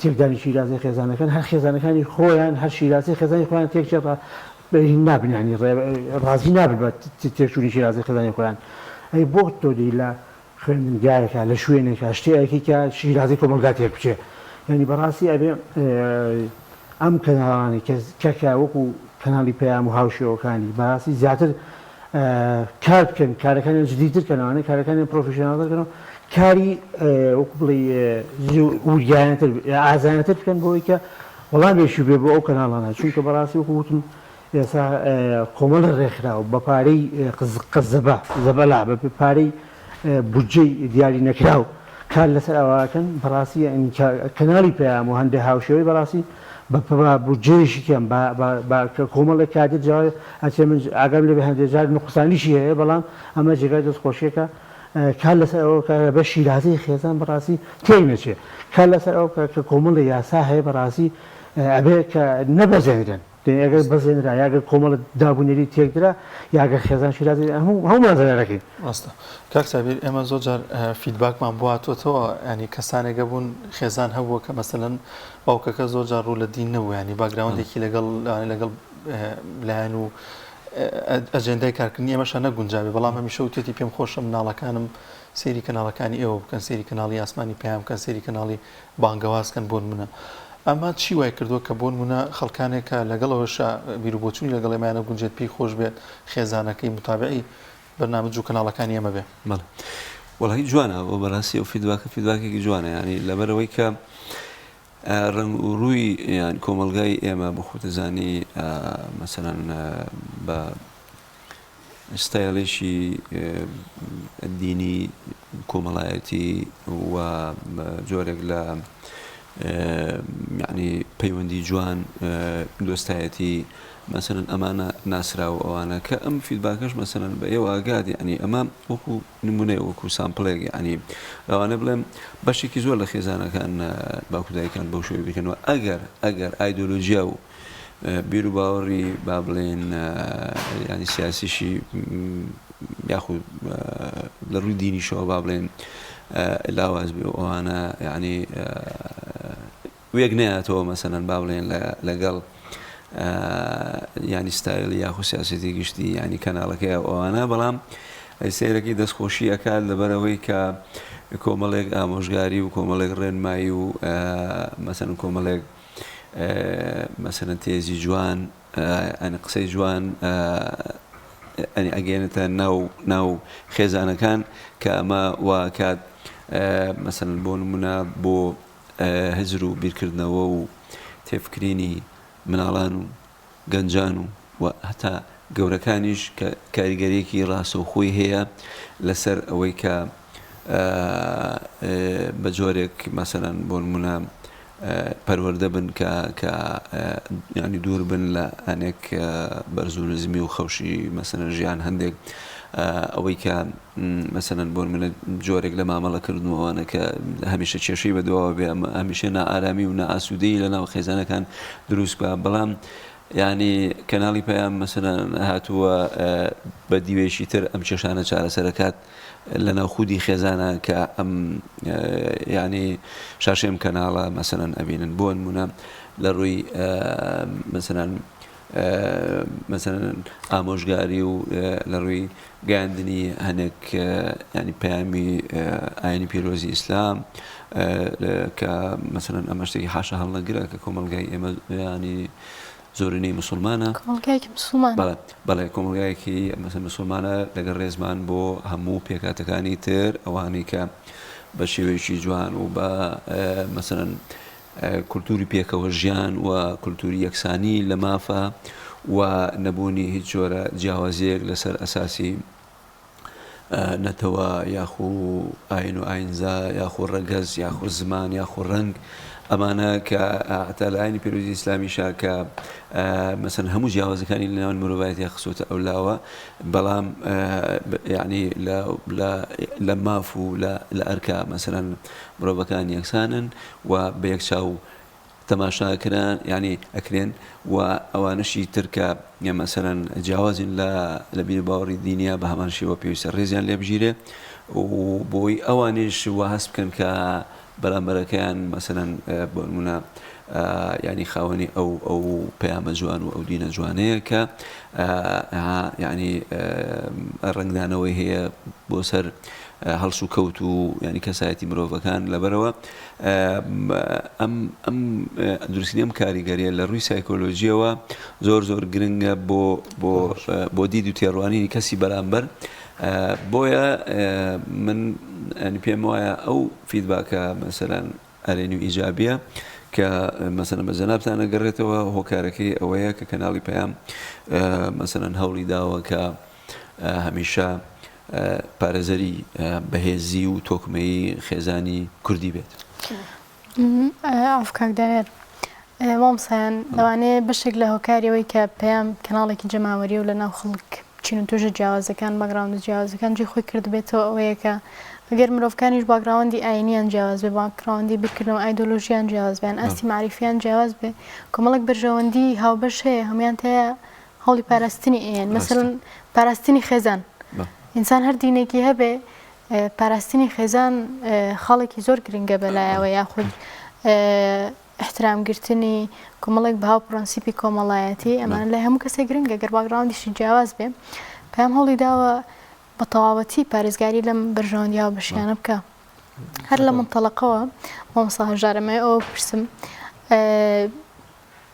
تێکدانی شیرازی خێزانەکەن هەر خێزانەکانی خۆیان هەر شیرازی خێزانی خۆیان تێکچێت نابنیانی ڕازی نابن بە تێکچوونی شیرازی خێزانی خۆیان ئەی بۆ تۆدی لە خوێندنگایەکە لە شوێنێکە شتەیەکی کە شیرازی کۆمەلگا تێک بچێ یعنی بەڕاستی ئەبێ ئەم کەناڵانی کەکە وەکو کەناڵی پەیام و هاوشێوەکانی بەڕاستی زیاتر کار بکەن کارەکانیان جدیتر کەنەوەی کارەکانیان پرۆفیشناڵەکەنەوە کاری وەکو بڵێ وریایەتر ئازانەتر بکەن بۆی کە وەڵامێکی بێ بۆ ئەو کەناڵانە چونکە بەڕاستی وەکو وتم ئێستا کۆمەڵ ڕێکخراوە بە پارەی زەبەلا بە پارەی بودجەی دیاری نەکراو کار لەسەر ئەوواکەن بەڕاستی کەناڵی پەیام و هەندێک هاوشێوەی بەڕاستی بە بودجەیەشی کەم کۆمەڵێک کاتێ جاوای ئەچێ من ئاگام لێ بە هەندێک جار نقصانیشی هەیە بەڵام ئەمە جێگای دەستخۆشیەکە کار لەسەر ئەوە بە شیرازەی خێزان بەڕاستی تێی نەچێ کار لەسەر ئەو کە کۆمەڵی یاسا هەیە بەڕاستی ئەبێ کە نەبەزێنرێن ئەگەر بەزێنرا یاگەر کۆمەڵە دابوونێری تێکدرا یاگەر خێزان شیرازی هەموو زەرەکەی ڕاستە کاک سابیر ئێمە زۆر جار فیدباکمان بواتۆتەوە ینی کەسانێکە بوون خێزان هەبووە کە مەسەلەن باوکەکە زۆر جار ڕوو لە دین نەبوو ینی باگراوندێکی لەگەڵ لایەن و ئەجێندای کارکردنی ئێمەشە نەگونجاوی بەڵام هەمیشە وتێتی پێم خۆشە مناڵەکانم سێری کەناڵەکانی ئێوە بکەن سێری کەناڵی ئاسمانی پەیام بکەن سێری کەناڵی بانگەوازکەن بۆن منە ئەمە چی وای کردووە کە بۆن منە خەڵکانێکە لەگەڵەوەشە بیرروبۆچوونی لەگەڵ ئێمانە گونجێت پێی خۆش بێت خێزانەکەی متابعی بەرنامج و کەناڵەکانی ئێمە بێ وەڵی جوانە بۆ بەڕاستی و فیدباکێکی جوانە ینی لەبەرەوەی کە ڕنگ و ڕووی یان کۆمەلگای ئێمە بخۆتەزانی مەسەلەن بە ستایلێکی دینی کۆمەڵایەتی و جۆرێک لە یعنی پەیوەندی جوان دۆستایەتی مەسەلەن ئەمانە ناسراوە ئەوانە کە ئەم فیدباکەش مەسەلەن بە ئێوە ئاگادی ئەنی ئەمە وەکو نمونەیە وەکو سامپڵێک ینی ئەوانە بڵێم بەشێکی زۆر لە خێزانەکان باکودایەکان بەو شێوەیە بکەنەوە ئەگەر ئایدۆلۆژیا و بیر و باوەڕی با بڵێن ینی سیاسیشی یاخود لە ڕووی دینیشەوە با بڵێن لاواز بێ ئەوانە ینی وێک نایەتەوە مەسەلەن با بڵێن لەگەڵ ینی ستایل یاخود سیاسەتی گشتی ینی کەناڵەکەی ئەوانە بەڵام سیرەکەی دەستخۆشی ئەکات لەبەرەوەی کە کۆمەڵێک ئامۆژگاری و کۆمەڵێک ڕێنمایی و مەسەلەن کۆمەڵێک مەسەلەن تێزی جوان ئەنی قسەی جوان ئەنی ئەگەێنێتە ناو خێزانەکان کە ئەمە واکات مەسەلەن بۆ نمونە بۆ هەجر و بیرکردنەوە و تێفکرینی مناڵان و گەنجان و هەتا گەورەکانیش کە کاریگەریەکی ڕاستەوخۆی هەیە لەسەر ئەوەی کە بە جۆرێک مەسەلەن بۆ نمونە پەروەردە بن کە ینی دوور بن لە ئەنێک بەرز و نزمی و خەوشی مەسەلەن ژیان هەندێک ئەوەی کە مەسەلەن بۆ منە جۆرێک لە مامەڵەکردنەوەوانە کە هەمیشە کێشەی بەدەواوە بێ هەمیشە نائارامی و نائاسوودەی لە ناو خێزانەکان دروست بە بەڵام ینی کەناڵی پەیام مەسەلەن هاتووە بە دیوێشی تر ئەم کێشانە چارەسەرەکات لە ناو خودی خێزانە کە ئەم ینی شاشێم کەناڵە مەسەلەن ئەبینن بۆ نمونە لە ڕووی مەسەلەن ئامۆژگاری و لە ڕووی گەیاندنی هەنێک ینی پەیامی ئاینی پیرۆزی ئیسلام کە مەسەلەن ئەمە شتێکی حاشا هەڵنەگرە کە کۆمەلگای ئێمە ینی زۆرینەی مسلمانە بەڵێ کۆمەلگایەکی مەسەلەن مسلمانە لەگەڵ ڕێزمان بۆ هەموو پێکاتەکانی تر ئەوانەی کە بە شێوەیەکی جوان و بە مەسەلەن کولتوری پێکەوە ژیان و کولتوری یەکسانی لە مافە و نەبوونی هیچ جۆرە جیاوازیەک لەسەر ئەساسی نەتەوە یاخو ئاین و ئاینزا یاخو ڕەگەز یاخو زمان یاخو ڕەنگ ئەمانە کە هەتا لە ئاینی پێرویزی ئیسلامیشا کە مەسەن هەموو جیاوازەکانی لەناو مرۆڤایەتی خسووتە ئەولاوە بەڵام یعنی لە ماف و لە ئەرکا مەسەرەن مرۆڤەکان یەکسانن و بە یەکچاو تەماشاکران ینی ئەکرێن و ئەوانشی ترکە مەسەرەن جیاوازین لە بیر باوەڕی دینیا بە هەمان شێوە پێویستە ڕێزیان لێ بژیرێ و بۆی ئەوانش وە هەست بکەن کە بەرامبەرەکەیان مەسەرەن بۆ نمونە ینی خاوەنی ئەو پەیامە جوان و ئەو دینە جوانەیە کە ینی ڕنگدانەوەی هەیە بۆ سەر هەڵس و کەوت و ینی کەسایەتی مرۆڤەکان لەبەرەوە ئەم دروستنی ئەم کاریگەریە لە ڕووی سایکۆلۆژیەوە زۆر گرنگە بۆ دید و تێڕوانینی کەسی بەرامبەر بۆیە من پێم وایە ئەو فیدباکە مەسەرەن ئەرێنی و ئیجابیە کە مەسەرەن بە جەنابتان ئەگەڕێتەوە هۆکارەکەی ئەوەیە کە کەناڵی پەیام مەسەرەن هەوڵی داوە کە هەمیشە پارێزەری بەهێزی و تۆکمەی خێزانی کوردی بێت. ئافکاکدانێر مامسایان لەوانەیە بەشێک لە هۆکاریەوەی کە پێیان کەناڵێکی جەماوەری و لە ناو خەڵک چین و توژە جیاوازەکان باگراوند جیاوازەکان جێ خۆی کرد بێتەوە ئەوەیە کە ئەگەر مرۆڤەکانیش باگراوندی ئاینیان جیاواز بێ باگراوندی بیرکردنەوە ئایدۆلۆژیان جیاواز بێن ئاستی معریفیان جیاواز بێ کۆمەڵک بەرژەوەندی هاوبەش هەیە هەمویان تەیە هەوڵی پاراستنی ئێن مەسەڵەن پاراستنی خێزان ئینسان هەر دینێکی هەبێ پاراستنی خێزان خەڵێکی زۆر گرنگە بەلایەوە یاخود احترامگرتنی کۆمەڵێک بە هاو پرۆنسیپی کۆمەڵایەتی ئەمان لە هەموو کەسێک گرنگە گەر باگراوندیشی جیاواز بێ پێم هەوڵی داوە بە تەواوەتی پارێزگاری لەم بەرژەوەندیاوە بەشیانە بکە هەر لە منتەڵەقەوە مامۆستا هەژارەمەیە ئەوە پرسم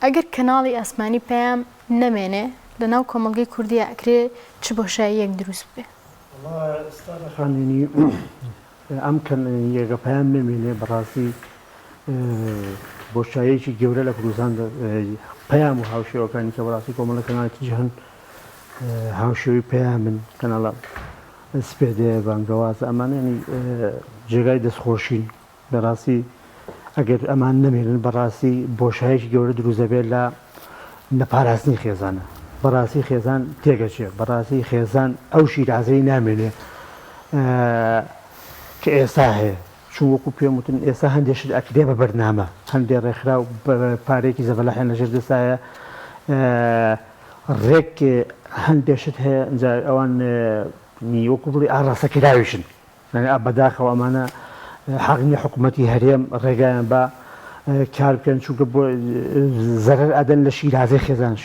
ئەگەر کەناڵی ئاسمانی پێیان نەمێنێ لە ناو کۆمەڵگەی کوردی ئەکرێ چ بۆشاییەک دروست بێ خانێنی ئەم یەکە پەیام نەمێنێ بەڕاستی بۆشایەکی گەورە لە کوردستان پەیام و هاوشێوەکانی کە بەڕاستی کۆمەڵەکانی جیهان هاوشێوی پەیامن کەناڵە سپێدێ بانگەواز ئەمانێنی جێگای دەستخۆشین بەڕاستی ئەگەر ئەمان نەمێنن بەڕاستی بۆشایەکی گەورە دروست دەبێت لە نەپاراستنی خێزانە بەڕاستی خێزان تێگەچێ بەڕاستی خێزان ئەو شیرازەی نامێنێ کە ئێستا هەیە چون وەکو پێم وتن ئێستا هەندێشت ئەکرێ بە بەرنامە هەندێک ڕێکخرا و پارێکی زەڤەلاحیان لەژێر دەستایە ڕێک هەندێشت هەیە ئەوان وەکو بڵی ئاڕاستەکراویشن بەداخەوە ئەمانە حەقنی حکوومەتی هەرێم ڕێگایان بە کار بکەن چونکە بۆ زەرەر ئەدەن لە شیرازەی خێزان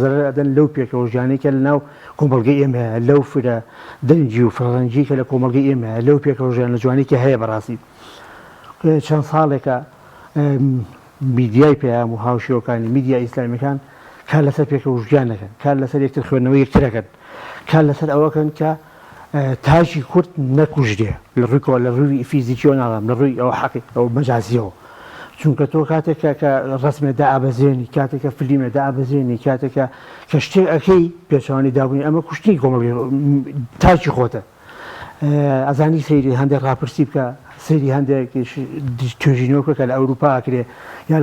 زەرەر ئەدەن لەو پێکەوەژیانەی کە لە ناو کۆمەڵگەی ئێمە لەو فرە دەنجی و فڕەنجی کە لە کۆمەڵگەی ئێمە لەو پێکەوەژیان لە جوانێکی هەیە بەڕاستی چەند ساڵێکە میدیای پێیام و هاوشێوەکانی میدیا ئیسلامیەکان کار لەسەر پێکەوەژیان نەکەن کار لەسەر یەکتر خوێندنەوەی یەکترەکەن کار لەسەر ئەوەکەن کە تاجی کورد نەکوژرێ لە ڕوویکەوە لە ڕووی فیزیکیەوە ناڵام لە ڕووی ئەوە حەقی ئەو مەجازیەوە چونکە تۆ کاتێکە کە ڕسمێدا ئابەزێنی کاتێکە فلیمێدا ئابەزێنی کاتێکە کە شتێک ئەەکەی پێچوانی دابوونی ئەمە کوشتنی کۆمەڵی تاجی خۆتە ئەزانی سەیری هەندێک ڕاپرسی بکە سەیری هەندێک توێژینەوە کە لە ئەوروپا ئاکرێ یا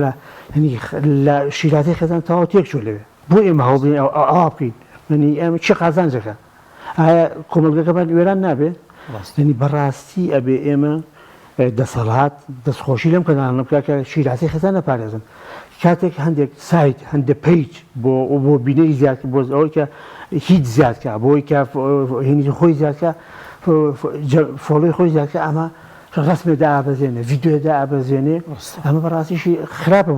لە شیرازەی خێزان تەواو تێک چوو لەوێ بۆ ئێمە هەوڵبین ئەوا بکەین ئەمە چی قازانجەکە ئایا کۆمەڵگەکەمان وێران نابێ بەڕاستی ئەبێ ئێمە دەسەڵات دەستخۆشی لەم کەناڵە بکە کە شیرازەی خێزان نەپارێزن کاتێک هەندێک سایت هەندێک پیج بۆ بینەی زیاد بۆ ئەوەی کە هیچ زیادکە بۆی کە هێنی خۆی زیادکە فۆڵۆی خۆی زیادکە ئەمە ڕسمێدا ئابەزێنێ ڤیددیۆدا ئابەزێنێ ئەمە بەڕاستیشی خراپە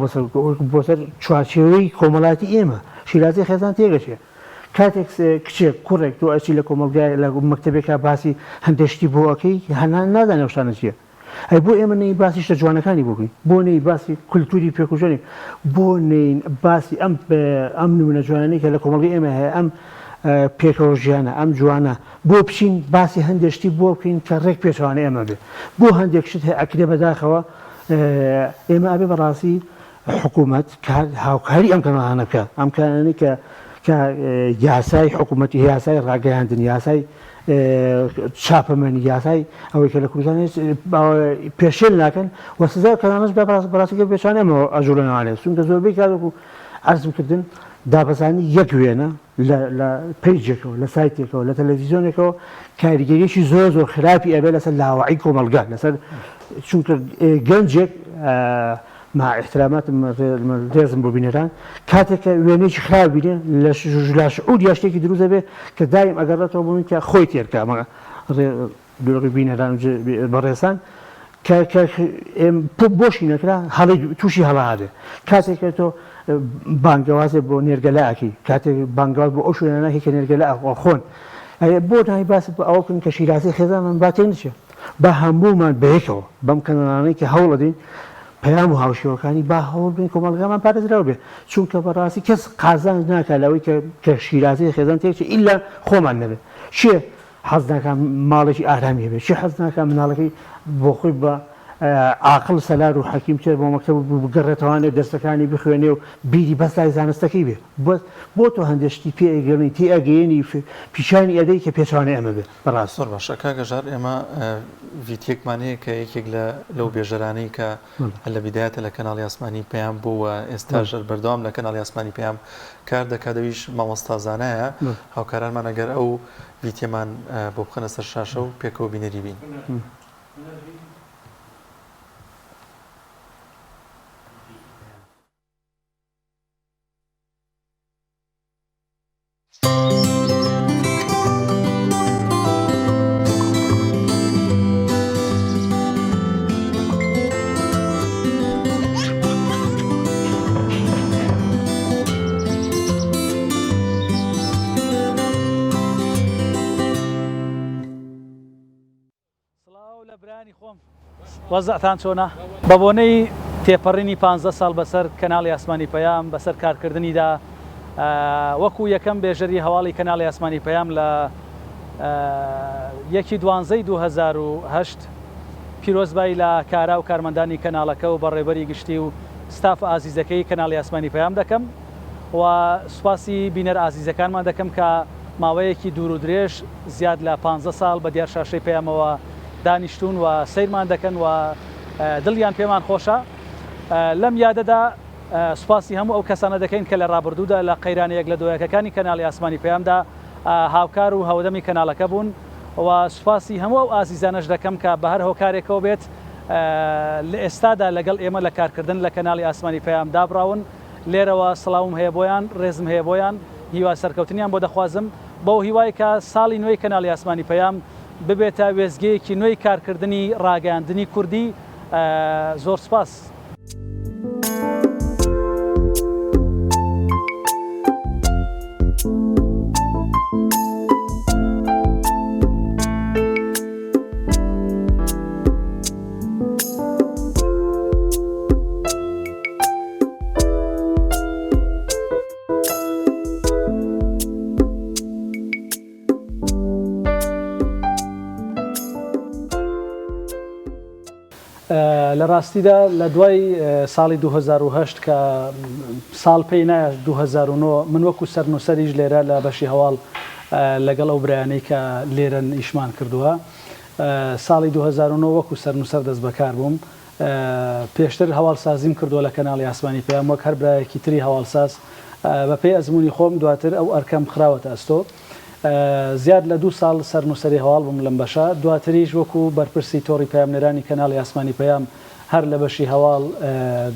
بۆ سەر چوارچێوەی کۆمەڵاتی ئێمە شیرازەی خێزان تێگەچێ کاتێک کچێک کوڕێک تۆ ئەچی لە کۆمەلگای لە مەکتەبێکا باسی هەندێشتی بۆ ئەەکەی هەنان نازانێ شتانە چییە ئەی بۆ ئێمە نەی باسی شتە جوانەکانی بکەین بۆ نەی باسی کولتوری پێکوژێنی بۆ نەی باسی ئەم نمونە جوانانەی کە لە کۆمەڵگەی ئێمە هەیە ئەم پێکەوە ژیانە ئەم جوانە بۆ بچین باسی هەندێشتی بۆ بکەین کە ڕێک پێچوانە ئێمە بێ بۆ هەندێک شت هەیە ئەکرێ بەداخەوە ئێمە ئەبێ بەڕاستی حکوومەت هاوکاری ئەم کەناڵانە بکات ئەم کانانی کە یاسای حکوومەتی یاسای ڕاگەیاندن یاسای چاپەمەنی یاسای ئەوەی کە لە کوردستان پێشێل ناکەن و سزای کەناڵەش بەڕاستیکە پێشانێمەوە ئەژوورەنەوانێت چونکە زۆربەی کارێک و عەرزکردن دابەزانی یەک وێنە لە پیجێکەوە لە سایتێکەوە لە تەلەڤیزیۆنێکەوە کاریگەریەکی زۆر خراپی ئەبێ لەسەر لاوەعی کۆمەلگا لەسەر چونکە گەنجێک مع احتراماتم لازم بۆ بینەران کاتێککە وێنێکی خراپ بینێ لە شعور یا شتێکی دروست دەبێ کە دایم ئەگەڕێتەوە بۆ کە خۆی تێرکە دۆڕی بینەران بەڕێسان بۆشی نەکرا هەڵی تووشی هەڵاهادێ کاتێککە تۆ بانگەوازێ بۆ نێرگەلاکی کاتێک بانگواز بۆ ئەو شوێناناکی کە نێرگەلا خۆن بۆ نای باس ئەوە بکەن کە شیرازی خێزانمان باتێ نچێ بە هەموومان بەیەکەوە بەم کەناڵانەی کە هەوڵ دەدەین پەیام و هاوشێوەکانی با هەوڵ بین کۆمەڵگامان پارێزراوە بێ چونکە بەڕاستی کەس قازان ناکات لەوەی کە شیرازی خێزان تێکچێ ئیلا خۆمان نەبێت چێ حەز ناکات ماڵێکی ئارامی هەبێت چێ حەز ناکات مناڵەکەی بۆ خۆی بە عاقڵ سەلار و حەکیم تێ بۆ مەکتەب بگەڕێتەوانێت دەستەکانی بخوێنێ و بیری بەستای زانستەکەی بێ بۆ تۆ هەندێشتی پێگەڕنی تێ ئەگەیەنی پیشانی ئەدەی کە پێچوانێ ئەمە بێت بەڕاست زۆر باشە کاگەژار ئێمە ڤیدیۆکمانەیە کە یەکێک لەو بێژەرانەی کە لە بیدایەتە لە کەناڵی ئاسمانی پێیان بووە ئێستاژ بەردەوام لە کەناڵی ئاسمانی پێیان کار دەکات دەویش مامۆستازانایە هاوکارانمان ئەگەر ئەو ڤیدیۆمان بۆ بخەنە سەر شاشە و پێکەوە بینەری بین. وەزعتان چۆنا بە بۆنەی تێپەڕینی 15 ساڵ بەسەر کەناڵی ئاسمانی پەیام بەسەر کارکردنیدا وەکو یەکەم بێژەری هەواڵی کەناڵی ئاسمانی پەیام لە 1/12/2008 پیرۆزبای لە کارا و کارمەندانی کەناڵەکە و بەڕێبەری گشتی و ستاف ئازیزەکەی کەناڵی ئاسمانی پەیام دەکەم و سوپاسی بینەر ئازیزەکانمان دەکەم کە ماوەیەکی دوور و درێژ زیاد لە 15 ساڵ بە دیار شاشەی پەیامەوە دانیشتون و سیرمان دەکەن و دڵیان پێمان خۆشە لەم یادەدا سوپاسی هەموو ئەو کەسانە دەکەین کە لە ڕابردوودا لە قەیرانەیەک لە دۆیەکەکانی کەناڵی ئاسمانی پەیامدا هاوکار و هەودەمی کەناڵەکە بوون و سوپاسی هەموو ئەو ئازیزانەش دەکەم کە بە هەر هۆکارێکەوە بێت لە ئێستادا لەگەڵ ئێمە لە کارکردن لە کەناڵی ئاسمانی پەیام دابراون لێرەوە سڵاوم هەیە بۆیان ڕێزم هەیە بۆیان هیوا سەرکەوتنیان بۆ دەخوازم بۆ هیوای کە ساڵی نوێی کەناڵی ئاسمانی پەیام ببێتە وێزگەیەکی نوێی کارکردنی ڕاگەاندنی کوردی زۆر سپاس. لە ڕاستیدا لە دوای ساڵی 2008 کە ساڵ پێی نایە 2009 من وەکو سەرنووسەریش لێرە لە بەشی هەواڵ لەگەڵ ئەو برایانەی کە لێرە ئیشمان کردووە ساڵی 2009 وەکو سەرنووسەر دەست بەکار بووم پێشتر هەواڵسازیم کردووە لە کەناڵی ئاسمانی پەیام وەک هەر برایەکی تری هەواڵساز بە پێی ئەزمموی خۆم دواتر ئەو ئەرکەم خراوەتە ئەستۆ زیاد لە 2 ساڵ سەرنووسەری هەواڵ بووم لەم بەشە دواتریش وەکو بەرپرسی تۆڕی پەیامنێرانی کەناڵی ئاسمانی پەیام هەر لە بەشی هەواڵ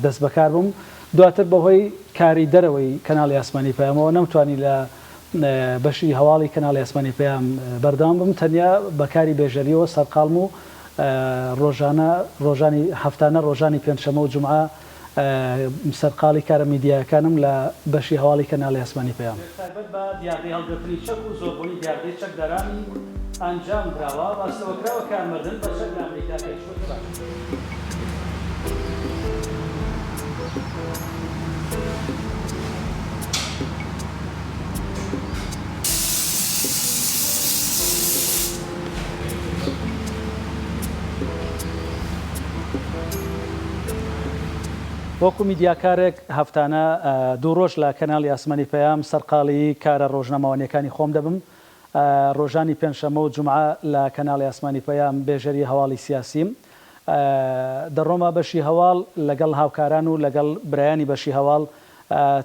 دەست بەکار بووم دواتر بەهۆی کاری دەرەوەی کەناڵی ئاسمانی پەیامەوە نەمتوانی لە بەشی هەواڵی کەناڵی ئاسمانی پەیام بەردەوام بم تەنیا بەکاری بێژەریەوە سەرقاڵم و ڕۆژانی هەفتانە ڕۆژانی پێنجشەمە و جومعە سەرقاڵی کارە میدیاکانم لە بەشی هەواڵی کەناڵی ئاسمانی پەیام تایبەت بە دیاردەی هەڵگرتنی چەک و زۆربوونی دیاردەی چەکدارانی ئەنجام دراوە ڕاستەوەکراوە کارمەردن بە چەک لە ئەمریکا پێشوە. وەکو میدیاکارێک هەفتانە 2 ڕۆژ لە کەناڵی ئاسمانی پەیام سەرقاڵی کارە ڕۆژنامەوانیەکانی خۆم دەبم ڕۆژانی پێنجشەمە و جومعە لە کەناڵی ئاسمانی پەیام بێژەری هەواڵی سیاسیم دەڕۆمە بەشی هەواڵ لەگەڵ هاوکاران و لەگەڵ برایانی بەشی هەواڵ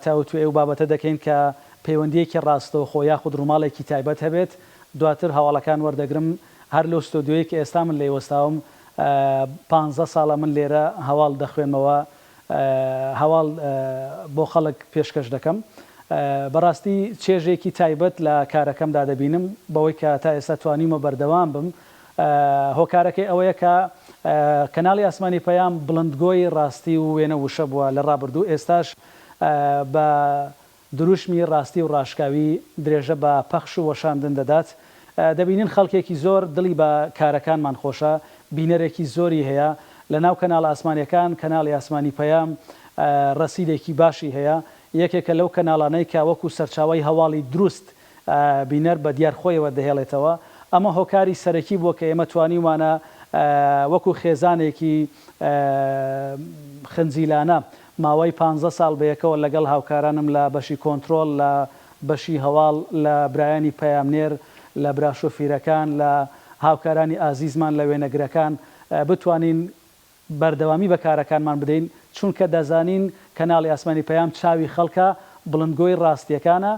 تاوتو ئێو بابەتە دەکەین کە پەیوەندیەکی ڕاستەوە خۆ یاخود ڕووماڵێکی تایبەت هەبێت دواتر هەواڵەکان وەردەگرم هەر لەو ستۆدیۆیەکی ئێستا من لە ئێوەستاوم 15 ساڵە من لێرە هەواڵ دەخوێنمەوە هەواڵ بۆ خەڵک پێشکەش دەکەم بەڕاستی چێژێکی تایبەت لە کارەکەمدا دەبینم بەوەی کە تا ئێستا توانیمە بەردەوام بم هۆکارەکەی ئەوەیە کە کەناڵی ئاسمانی پەیام بڵندگۆی ڕاستی و وێنە وشە بووە لە ڕابردوو ئێستاش بە دروشمی ڕاستی و ڕاشکاوی درێژە بە پەخش و وەشاندن دەدات دەبینین خەڵکێکی زۆر دڵی بە کارەکانمان خۆشە بینەرێکی زۆری هەیە لە ناو کەناڵ ئاسمانیەکان کەناڵی ئاسمانی پەیام ڕەسیدێکی باشی هەیە یەکێکە لەو کەناڵانەی کە وەکو سەرچاوی هەواڵی دروست بینەر بە دیارخۆیەوە دەهێڵێتەوە ئەمە هۆکاری سەرەکی بووە کە ئێمە توانیوانە وەکو خێزانێکی خنجیلانە ماوەی 15 ساڵ بەیەکەوە لەگەڵ هاوکارانم لە بەشی کۆنتترۆل لە بەشی هەواڵ لە برایانی پەیامنێر لە براشۆفیرەکان لە هاوکارانی ئازیزمان لە وێنەگرەکان بتوانین بەردەوامی بە کارەکانمان بدەین چونکە دەزانین کەناڵی ئاسمانی پەیام چاوی خەڵکە بڵندگۆی ڕاستیەکانە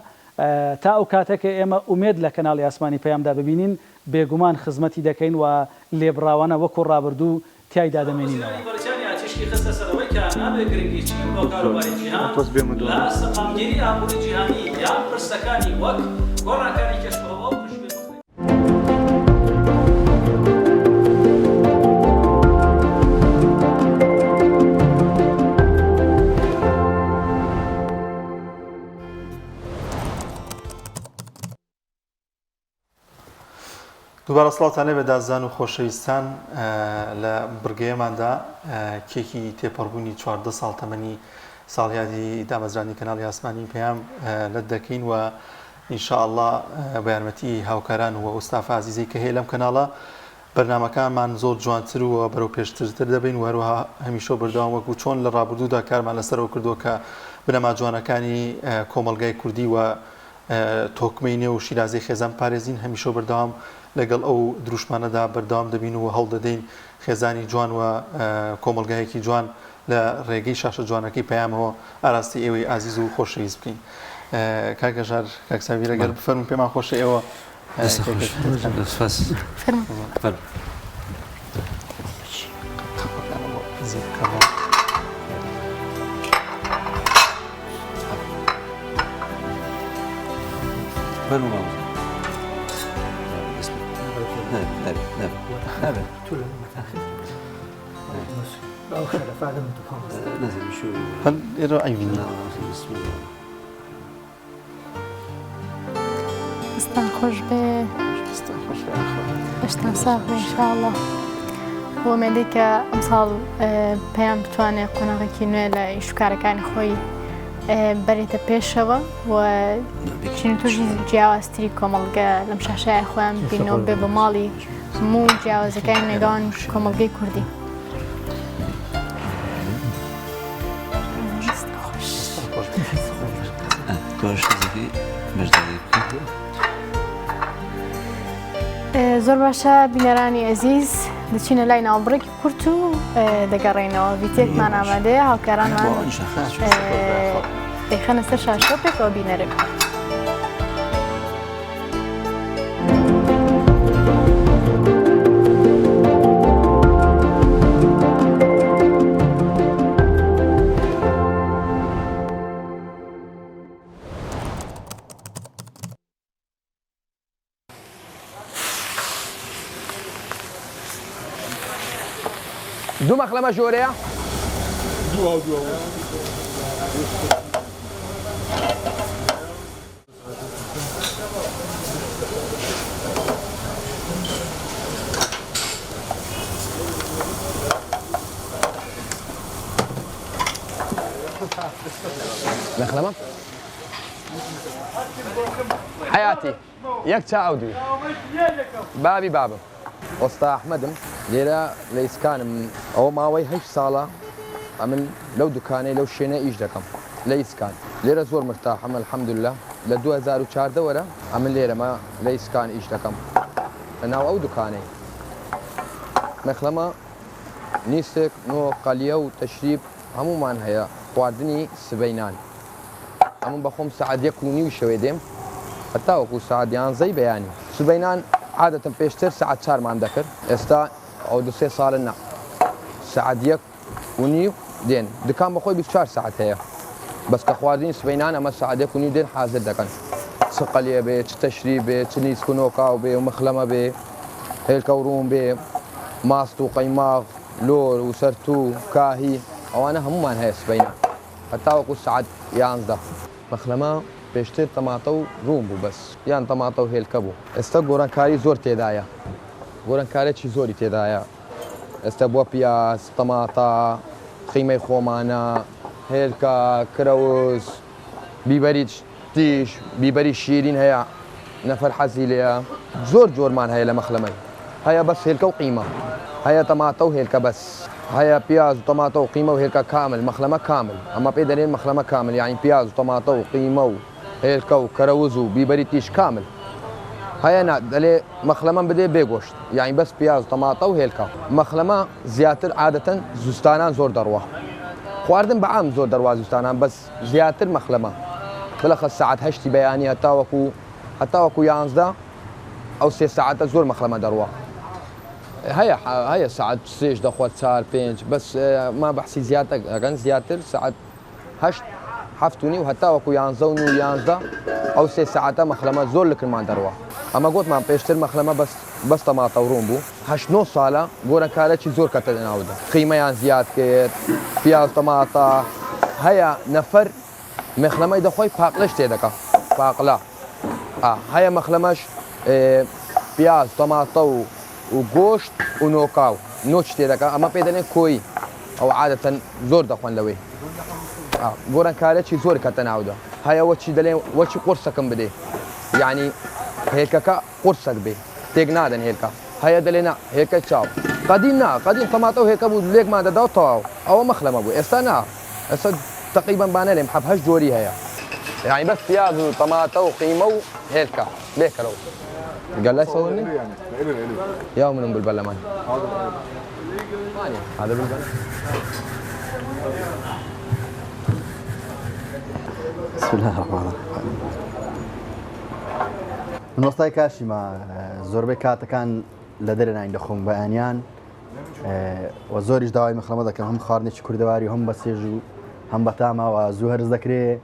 تا ئەو کاتێکە ئێمە ئومێد لە کەناڵی ئاسمانی پەیامدا ببینین بێگومان خزمەتی دەکەین و لێبڕاوانە وەکو ڕابردوو تایدا دەمێنینەوە. دووبارە سڵاتانێ بە دازان و خۆشەویستان لە بڕگەیەماندا کێکی تێپەڕبوونی 14 ساڵ تەمەنی ساڵیادی دامەزرانی کەناڵی ئاسمانی پەیام لەت دەکەین و ئینشاءالله بە یارمەتی هاوکاران و ئوستاف عەزیزەی کە هەیە لەم کەناڵە بەرنامەکانمان زۆر جوانتر و بەرەو پێشترتر دەبین و هەروەها هەمیشە بەردەوام وەکو چۆن لە ڕابردوودا کارمان لەسەرەوە کردووە کە بنەما جوانەکانی کۆمەلگای کوردی و تۆکمەی نێو و شیرازەی خێزان پارێزین هەمیشە بەردەوام لەگەڵ ئەو دروشمانەدا بەردەوام دەبین و هەڵ دەدەین خێزانی جوان و کۆمەلگایەکی جوان لە ڕێگەی شاشە جوانەکەی پەیامەوە ئاراستی ئێوەی ئازیز و خۆشەویست بکەین. کاکەژار کاکساوی لەگەر بفەرمون پێمان خۆشە ئێوە دەستان خۆش بێ بەشتان ساغ بێ ئینشاءالله بۆ ئومێدی کە ئەمساڵ پەیام بتوانێت قۆناغێکی نوێ لە ئیشوکارەکانی خۆی بەرێتە پێشەوە و چین توژی جیاوازتری کۆمەڵگە لەم شاشایە خۆیان ببینەوە بێ بە ماڵی هەموو جیاوازەکانی نێگان کۆمەڵگەی کوردی. زۆر باشە بینەرانی ئەزیز دەچینە لای ناوبڕێکی کورت و دەگەڕێنەوە ڤیدیۆکمان ئامادەیە هاوکارانمان دەیخەنە سەر شاشە پێکەوە بینەرە بکەن. دوو مەخلەمە ژۆرەیە؟ مەخلەمە؟ حەیاتی یەک چاو دوی بابی بابم ئۆستا ئەحمەدم لێرە لە ئیسکانم ئەوە ماوەی 8 ساڵە ئەمن لەو دوکانەی لەو شوێنە ئیش دەکەم لە ئیسکان لێرە زۆر مرتاحەم الحەمدولله لە 2014 وەرە ئەمن لێرەمە لە ئیسکان ئیش دەکەم لەناو ئەو دوکانەی مەخلەمە نیستێک نۆ قەلیە و تەشریب هەمومان هەیە خواردنی سبەینان ئەمن بەخۆم سەعات 1:30 شەوێ دێم هەتا وەکو سەعات 11 بەیانی سبەینان عادەتەن پێشتر سەعات 4مان دەکرد ئێستا ئەو 2-3 ساڵە نا سەعات 1:30 دێن دکان بەخۆی 24 ساعت هەیە بەس کە خواردنی سبەینان ئەمە سەعات 1:30 دێن حازر دەکەن چ قەلیە بێ چ تەشریب بێ چ نیسک و نۆکاو بێ و مەخلەمە بێ هێلکە و ڕوون بێ ماست و قەیماغ لۆر و سەرت و کاهی ئەوانە هەمومان هەیە سبەینان هەتا وەکو سەعات 11 مەخلەمە پێشتر تەماتە و ڕوون بوو بەس یان تەماتە و هێلکە بوو ئێستا گۆرانکاری زۆر تێدایە گۆرانکارێکی زۆری تێدایە ئێستا بووە پیاز تەماتە خیمەی خۆمانە هێلکە کرەوز بیبەری تیش بیبەری شیرین هەیە نەفەر حەزی لێە زۆر جۆرمان هەیە لە مەخلەمەی هەیە بەس هێلکە و قیمە هەیە تەماتە و هێلکە بەس هەیە پیاز و تەماتە و قیمە و هێلکە کامل مەخلەمە کامل ئەمە پێ دەنێن مەخلەمە کامل یعنی پیاز و تەماتە و قیمە و هێلکە و کەرەوز و بیبەری تیش کامل هەیە دەلێ مەخلەمە بدێ بێگۆشت یعنی بەس پیاز و تەماتە و هێلکە مەخلەمە زیاتر عادەتەن زوستانان زۆر دەڕوە خواردن بەعام زۆر دەڕوا زوستانان بەس زیاتر مەخلەمە بلەخە سەعات 8 بەیانی هەتا وەکو 11 ئەو 3 ساعتە زۆر مەخلەمە دەڕوە هەیە ساعت 3 دەخوات 4-5 بەس ما بەحسی زیاتر ئەگەن زیاتر ساعت 7-7:30 و هەتا وەکو 11 ئەو 3 ساعتە مەخلەمە زۆر لەکرمان دەڕوە ئەمە گوتمان پێشتر مەخلەمە بەس تەماتە و ڕوون بوو 8-9 ساڵە گۆرانکارێکی زۆر کەتە ناودە قیمەیان زیاد کرد پیاز تەماتە هەیە نەفەر مەخلەمەی دەخۆی پاقلەش تێدەکە پاقلا هەیە مەخلەمەش پیاز تەماتە و گۆشت و نۆکاو نۆچ تێدەکە ئەمە پێ دەنێت کۆی ئەو عادەتەن زۆر دەخۆن لەوەی گۆرانکارێکی زۆر کەتە ناودە هەیە وەچی دەڵێن وەچی قورسەکەم بدێ یعنی هێلکەکە قورسەک بێ تێک نادەن هێلکە هەیە دەڵێنە هێلکە چاو قەدیم قەدیم تەماتە و هێلکە بوو لێکمان دەدا و تەواو ئەوە مەخلەمە بوو ئێستا ئێستا تقریبا بانەلێم 7 جۆری هەیە یعنی بەس پیاز و تەماتە و قیمە و هێلکە لێکەرەوە قال لا يصورني؟ يوم من بالبلمان هذا بالبلمان بسم الله الرحمن الرحيم من وەستای کاشیمە زۆربەی کاتەکان لە دەرە ناین دەخۆم بەیانیان و زۆریش داوای مەخلەمە دەکەم هەم خواردنێکی کوردەواری هەم بە سێژ و هەم بە تاماوە زوو هەرز دەکرێت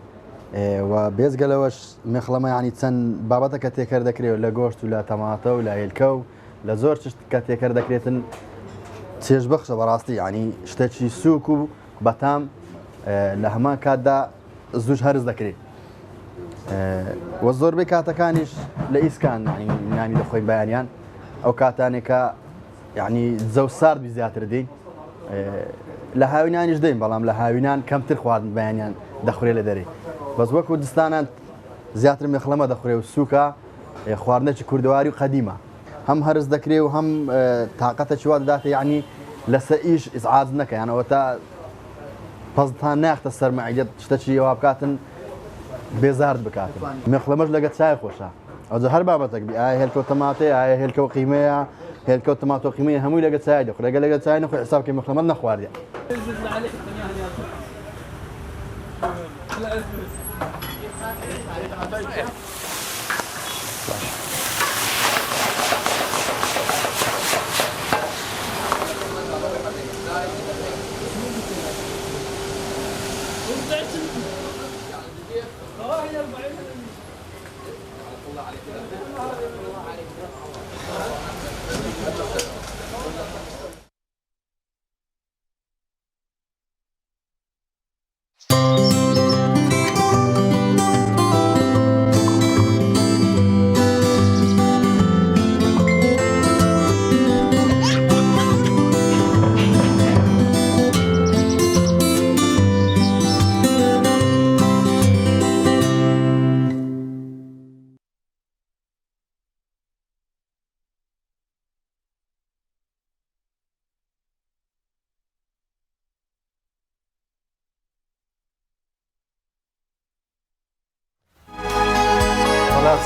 و بێزگەلەوەش مەخلەمە ینی چەند بابەتە کە تێکەر دەکرێت لە گۆشت و لە تەماتە و لە هێلکە و لە زۆر شت کە تێکەر دەکرێتن چێژبەخشە بەڕاستی ینی شتێکی سووک و بەتام لە هەمان کاتدا زووش هەرز دەکرێت وە زۆربەی کاتەکانیش لە ئیسکان نانی دەخۆین بەیانیان ئەو کاتانێکە یعنی جە و ساردی زیاتر دێین لە هاوینانیش دەین بەڵام لە هاوینان کەمتر خواردن بەیانیان دەخورێت لە دەرێ بەس وەک کوردستانان زیاتر مەخلەمە دەخورێ و سووکە خواردنێکی کوردەواری و قەدیمە هەم هەرز دەکرێت و هەم تااقەتە چوا دەداتە یعنی لەسەر ئیش ئیزعاج نەکە یانەوە تا پەزتان ناختە سەر مەعیدەت شتێکی ئەوە بکاتن بێزارد بکاتن مەخلەمەش لەگەڵ چای خۆشە ئەوجا هەر بابەتێک بی ئایا هێلکە و تەماتەیە ئایا هێلکە و قیمەیە هێلکە و تەماتە و قیمەیە هەمووی لەگەڵ چای دەخورێت لەگەڵ چای نەخۆی حسابکەی مەخلەمە نەخواردیە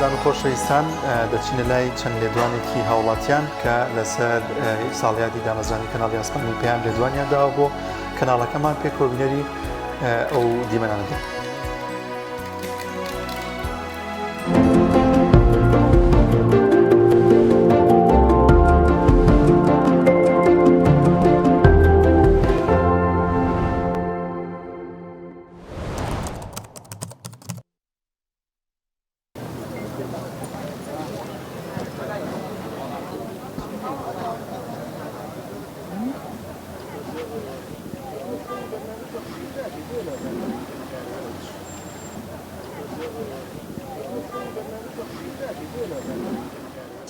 ئازان و خۆشەویستان دەچینە لای چەند لێدوانێکی هاوڵاتیان کە لەسەر ساڵیادی دامەزرانی کەناڵی ئاسمانی پەیام لێدوانیان داوە بۆ کەناڵەکەمان پێکۆبینەری ئەو دیمەنانەکە.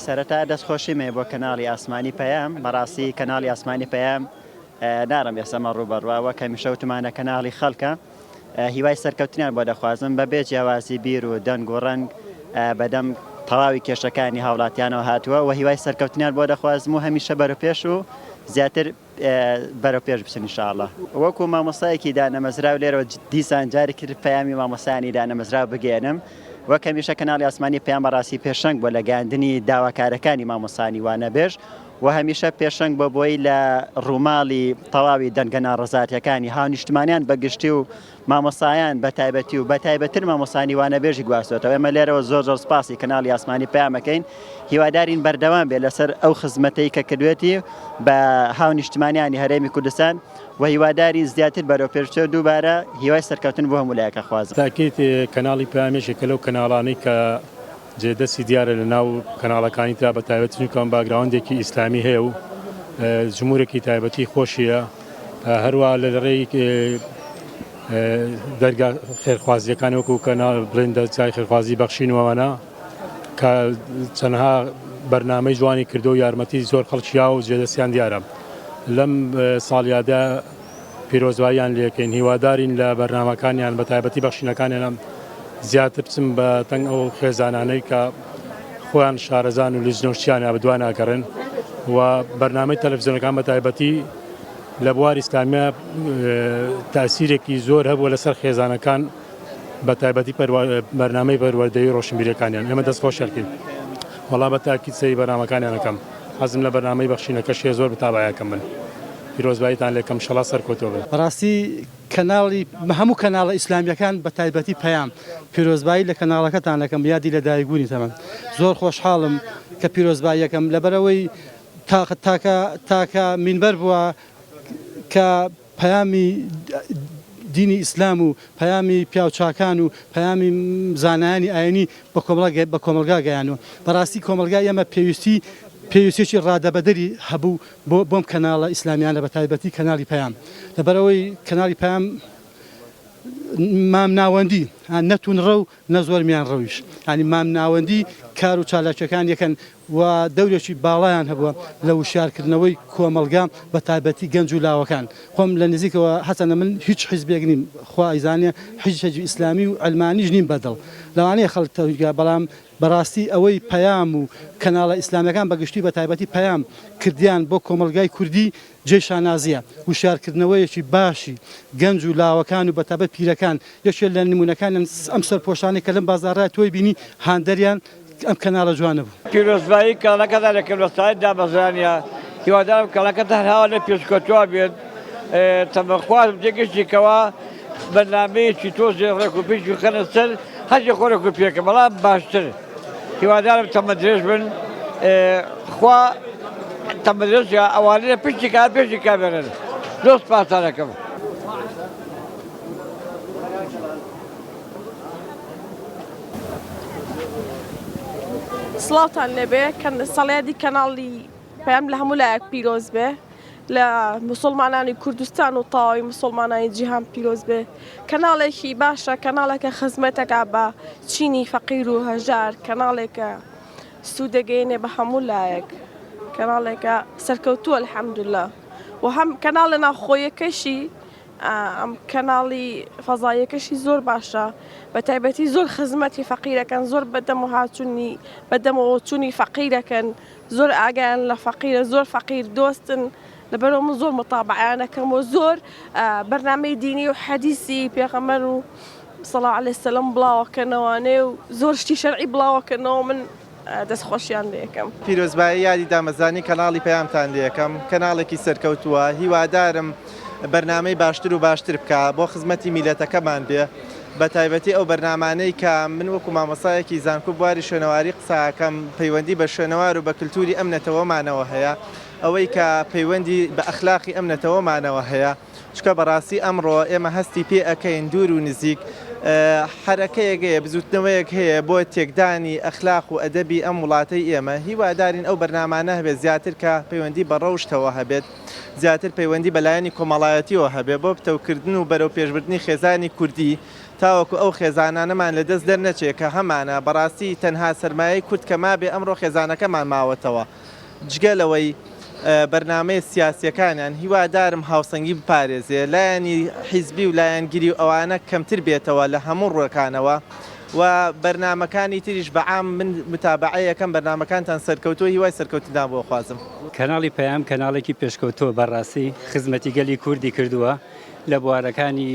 سەرەتا دەستخۆشیمێ بۆ کەناڵی ئاسمانی پەیام بەڕاستی کەناڵی ئاسمانی پەیام نارم ێسەمە ڕوبەڕواوە کە میشەوتمانە کەناڵی خەڵکە هیوای سەرکەوتنیان بۆ دەخوازم بەبێ جیاوازی بیر و دەنگ و ڕەنگ بەدەم تەواوی کێشەکانی هاوڵاتیانەوە هاتووە و هیوای سەرکەوتنیان بۆ دەخوازم و هەمیشە بەرەپێش و زیاتر بەرەپێش بچن ئینشاءڵڵا. وەکو مامۆستایەکی دانەمەزراو لێرەوە دیسان جاری کرد پەیامی مامۆستایانی دانەمەزراو بگێنم وەک هەمیشە کەناڵی ئاسمانی پەیام بەڕاستی پێشەنگ بۆ لەگەاندنی داواکارەکانی مامۆسانی وانەبێژ و هەمیشە پێشەنگ بۆ بۆی لە ڕووماڵی تەواوی دەنگە ناڕەزاتیەکانی هاونیشتمانیان بەگشتی و مامۆسایان بە تایبەتی و بە تایبەتر مامۆسانی وانەبێژی گواستوێتەوە. ئێمە لێرەوە زۆر سپاسی کەناڵی ئاسمانی پەیامەکەین هیوادارین بەردەوام بێ لەسەر ئەو خزمەتەی کە کردوێتی بە هاونیشتمانیانی هەرێمی کوردستان و هیواداری زیاتر بەرەوپێشتە دووبارە هیوای سەرکەوتن بۆ هەموو لایەکە خوازم. تاکیت کەناڵی پەیامێشێکە لەو کەناڵانەی کە جێدەستی دیارە لە ناو کەناڵەکانی تا بە تایبەتی کەم باگراوندێکی ئیسلامی هەیە و جمهورێکی تایبەتی خۆشیە هەروە لە ڕێی دەرگا خێرخوازیەکان وەکو کەناڵ بڵێندە چای خێرخوازی بەخشینەوەوانە کە چەندها بەرنامەی جوانی کردو و یارمەتی زۆر خەڵکییا و جێدەستیان دیارە. لەم ساڵیادا پیرۆزباییان لێکەین هیوادارین لە بەرنامەکانیان بە تایبەتی بەخشینەکانیان زیاتر بچم بە تەنگ ئەو خێزانانەی کە خۆیان شارەزان و لیژنۆشتیانە بەدوان ناگەڕن و بەرنامەی تەلەڤیزیۆنەکان بە تایبەتی لە بواری ئیسلامیە تاسیرێکی زۆر هەبووە لەسەر خێزانەکان بە تایبەتی بەرنامەی پەروەردەیی ڕۆشنبیرەکانیان. ئێمە دەستخۆشەکەین وەڵا بە تاکید سەی بەرنامەکانیانەکەم حەزم لە بەرنامەی بەخشینەکەشێ زۆر بتابایەکەم من پیرۆزباییتان لێکەم شەڵا سەرکۆتۆ بن. بەڕاستی کەناڵی هەموو کەناڵە ئیسلامیەکان بە تایبەتی پەیام پیرۆزبایی لە کەناڵەکەتان لەکەم یادی لە دایکبوونی تەمەن زۆر خۆشحاڵم کە پیرۆزباییەکەم لەبەرەوەی تاکە مینبەر بووە کە پەیامی دینی ئیسلام و پەیامی پیاوچاکان و پەیامی زانایانی ئاینی بە کۆمەلگا گەیانەوە. بەڕاستی کۆمەلگای ئەمە پێویستێکی ڕادەبەدەری هەبوو بۆم کەناڵە ئیسلامیانە بە تایبەتی کەناڵی پەیام لەبەرەوەی کەناڵی پەیام مام ناوەندی نەتون ڕەو نە زۆرمیان ڕەویش ینی مام ناوەندی کار و چالاکیەکان یەکەن و دەورێکی باڵایان هەبووە لە وشارکردنەوەی کۆمەلگا بە تایبەتی گەنج و لاوەکان. خۆم لە نزیکەوە حەسەنە من هیچ حیزبێک نیم خوا ئیزانێ حیزب ئیسلامی و ئەلمانیش نیم بەدڵ لەوانەیە خەڵکتەویگا بەڵام بەڕاستی ئەوەی پەیام و کەناڵە ئیسلامیەکان بەگشتی بە تایبەتی پەیام کردیان بۆ کۆمەلگای کوردی جێشانازیە وشارکردنەوەیەکی باشی گەنج و لاوەکان و بەتابەت پیرەکان یەکێک لە نمونونەکان ئەم سەرپۆشانەی کە لەم بازاڕای تۆی بینی هاندەریان ئەم کەناڵە جوانە بوو. پیرۆزبایی کەڵەکەدا لە کردستانی دامەزرانیە هیوادارم کەڵەکە هەرهاوە لە پێشکەوتووە بێت تەمەخوازم تێگەشتێکەوە بەرنامەیەکی تۆزێ ڕێکوپێکی خەنە سەر هەرجێ خۆ ڕێکوپێکە بەڵام باشتر هیوادارم تەمەدرێژ بن خوا تەمەدرێژە ئەوانە لە پشتی کار پێشی کابێنن زۆر سپاسانەکەم. سڵاوتان لێبێ سەڵیادی کەناڵی پەیام لە هەموو لایەک پیرۆز بێ لە مسلمانانی کوردستان و تاوای مسلمانانی جیهان پیرۆز بێ کەناڵێکی باشە کەناڵێکە خزمەتەکە بە چینی فەقیر و هەژار کەناڵێکە سوودەگەینێ بە هەموو لایەک کەناڵێکە سەرکەوتووە الحەمدوللا و هەم کەناڵە ناوخۆیەکەشی ئەم کەناڵی فەزایەکەشی زۆر باشە بە تایبەتی زۆر خزمەتی فەقیرەکەن زۆر بەدەمەوە چوونی فەقیرەکەن زۆر ئاگیان لە فەقیرە زۆر فەقیر دۆستن لەبەرەوە من زۆر متابعیانەکەم و زۆر بەرنامەی دینی و حەدیسی پێغەمبەر و سەڵا عەلەیهی سەلام بڵاوەکەنەوانێ و زۆر شتی شەرعی بڵاوەکەنەوە من دەستخۆشیان لێ یەکەم. پیرۆزبایی یادی دامەزانی کەناڵی پەیامتان لێ یەکەم کەناڵێکی سەرکەوتووە هیوادارم بەرنامەی باشتر و باشتر بکە بۆ خزمەتی میلەتەکەمان بێ بە تایبەتی ئەو بەرنامانەی کە من وەکو مامۆسایەکی زانکۆ بواری شوێنەواری قساکەم پەیوەندی بە شوێنەوار و بە کللتوری ئەم نەتەوەمانەوە هەیە ئەوەی کە پەیوەندی بە ئەخلاقی ئەم نەتەوەمانەوە هەیە چکە بەڕاستی ئەمڕۆ ئێمە هەستی پێ ئەەکەین دوور و نزیک حرەکەیەک هەیە بزوتنەوەیەک هەیە بۆ تێکدانی ئەخلاق و ئەدەبی ئەم وڵاتەی ئێمە هیوادارین ئەو بەرنامانە هەبێت زیاتر کە پەیوەندی بە ڕەوشتەوە هەبێت زیاتر پەیوەندی بەلایەنی کۆمەڵایەتیەوە هەبێت بۆ پتەوکردن و بەرەو پێشبردننی خێزانی کوردی تاوەکو ئەو خێزانانەمان لە دەست دەرنەچێت کە هەمانە بەڕاستی تەنها سەرمایەی کورد کە مابێ ئەمڕۆ خێزانەکەمان ماوەتەوە جگەلەوەی بەرنامەی سیاسیەکانیان هیوادارم هاوسەنگی بپارێزێ لایەنی حیزبی و لایەنگیری و ئەوانە کەمتر بێتەوە لە هەموو ڕوەکانەوە و بەرنامەکانی تریش بەعام من متابعەیەکەم بەرنامەکانتان سەرکەوتووە هیوای سەرکەوتندا بۆ خوازم. کەناڵی پەیام کەناڵێکی پێشکەوتووە بەڕاستی خزمەتی گەلی کوردی کردووە لە بوارەکانی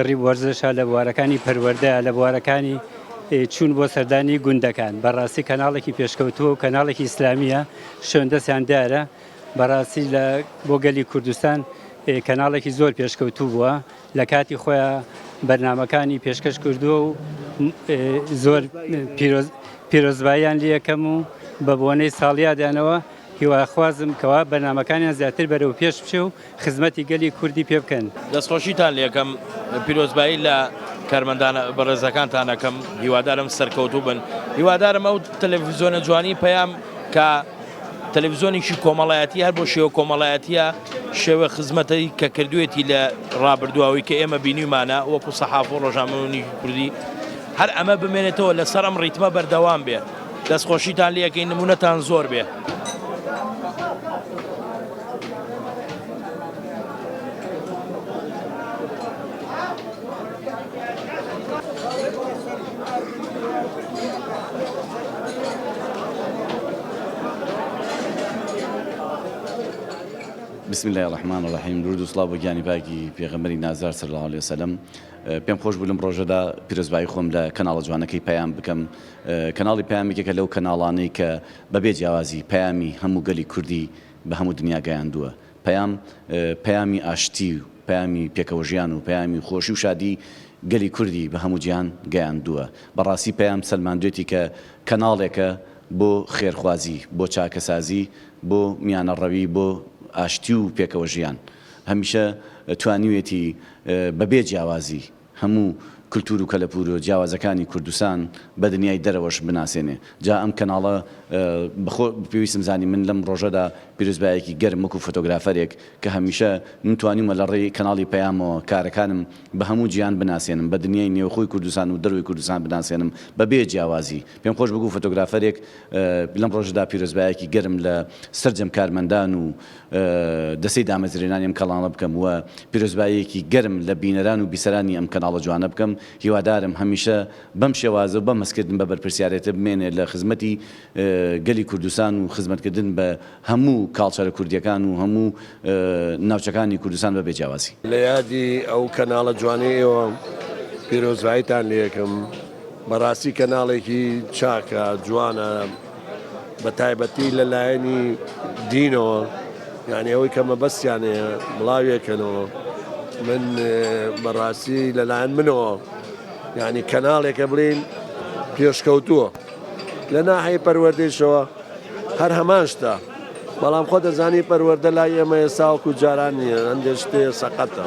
ڕیوەرزشە لە بوارەکانی پەروەردە لە بوارەکانی چوون بۆ سەردانی گوندەکان بەڕاستی کەناڵێکی پێشکەوتووە و کەناڵێکی ئیسلامیە شوێندەسیان دیارە بەڕاستی لە بۆ گەلی کوردستان کەناڵێکی زۆر پێشکەوتوو بووە لە کاتی خۆیان بەرنامەکانی پێشکەش کردووە و زۆر پیرۆزباییان لێ یەکەم و بە بۆنەی ساڵیادانەوە هیواخوازم کەوا بەرنامەکانیان زیاتر بەرەو پێش بچێ و خزمەتی گەلی کوردی پێ بکەن. دەستخۆشیتان لێ یەکەم پیرۆزبایی لە کارمەندان بەڕێزەکانتانەکەم هیوادارم سەرکەوتوو بن هیوادارم ئەو تەلەڤیزیۆنە جوانی پەیام کە تەلەڤیزیۆنێکی کۆمەڵایەتی هەر بۆ شێوە کۆمەڵایەتیە شێوە خزمەتی کە کردوێتی لە ڕابردووەوەی کە ئێمە بینیمانە وەکو سەحاف و ڕۆژنامەی کوردی هەر ئەمە بمێنێتەوە لەسەر ئەم ڕیتمە بەردەوام بێ دەستخۆشیتان لێ یەکەی نمونەتان زۆر بێ. بسم الله الرحمن الرحیم درود و سڵاو بە گیانی پاکی پێغەمبەری نازار صلی الله علیه وسلم پێم خۆش بوو لەم ڕۆژەدا پیرۆزبایی خۆم لە کەناڵە جوانەکەی پەیام بکەم کەناڵی پەیامێکێکە لەو کەناڵانەی کە بەبێ جیاوازی پەیامی هەموو گەلی کوردی بە هەموو دنیا گەیاندووە پەیامی ئاشتی و پەیامی پێکەوەژیان و پەیامی خۆشی و شادی گەلی کوردی بە هەموو جیهان گەیاندووە بەڕاستی پەیام سەلماندوێتی کە کەناڵێکە بۆ خێرخوازی بۆ چاکەسازی بۆ میانەڕەوی بۆ ئاشتی و پێکەوە ژیان هەمیشە توانیوێتی بەبێ جیاوازی هەموو کللتور و کەلەپور و جیاوازەکانی کوردستان بە دنیای دەرەوەش بناسێنێ جا ئەم کەناڵە بەخۆ پێویستم زانی من لەم ڕۆژەدا پیرۆزبایەکی گەرم وەکو فۆتۆگرافەرێک کە هەمیشە نتوانیمە لە ڕێی کەناڵی پەیامەوە کارەکانم بە هەموو جیان بناسێنم بە دنیای نێوخۆی کوردستان و دەروی کوردستان بناسێنم بەبێ جیاوازی پێم خۆش بگو فۆتۆگرافەرێک لەم ڕۆژەدا پیرۆزبایەکی گەرم لە سەرجەم کارمەندان و دەسەی دامەزرێنانی ئەم کەناڵە بکەم وە پیرۆزبایەکی گەرم لە بینەران و بیسەرانی ئەم کەناڵە جوانە بکەم هیوادارم هەمیشە بەم شێوازە و بە مەسکردن بە بەرپرسیارەتە بمێنێ لە خزمەتی گەلی کوردستان و خزمەتکردن بە هەموو کاڵچەرە کوردیەکان و هەموو ناوچەکانی کوردستان بە بێجیاوازی لە یادی ئەو کەناڵە جوانەیەوە پیرۆزباییتان لێ یەکەم بەڕاستی کەناڵێکی چاکە جوانە بە تایبەتی لەلایەنی دینەوە یعنی ئەوەی کە مەبەستیانەیە بڵاویەکەنەوە من بەڕاستی لەلایەن منەوە یعنی کەناڵێکە بڵین پێشکەوتووە لە ناحەی پەروەردەیشەوە هەر هەمان شتە بەڵام خۆ دەزانی پەروەردە لای ئێمە ساڵک و جاران نییە هەندێک شتێ سەقەتە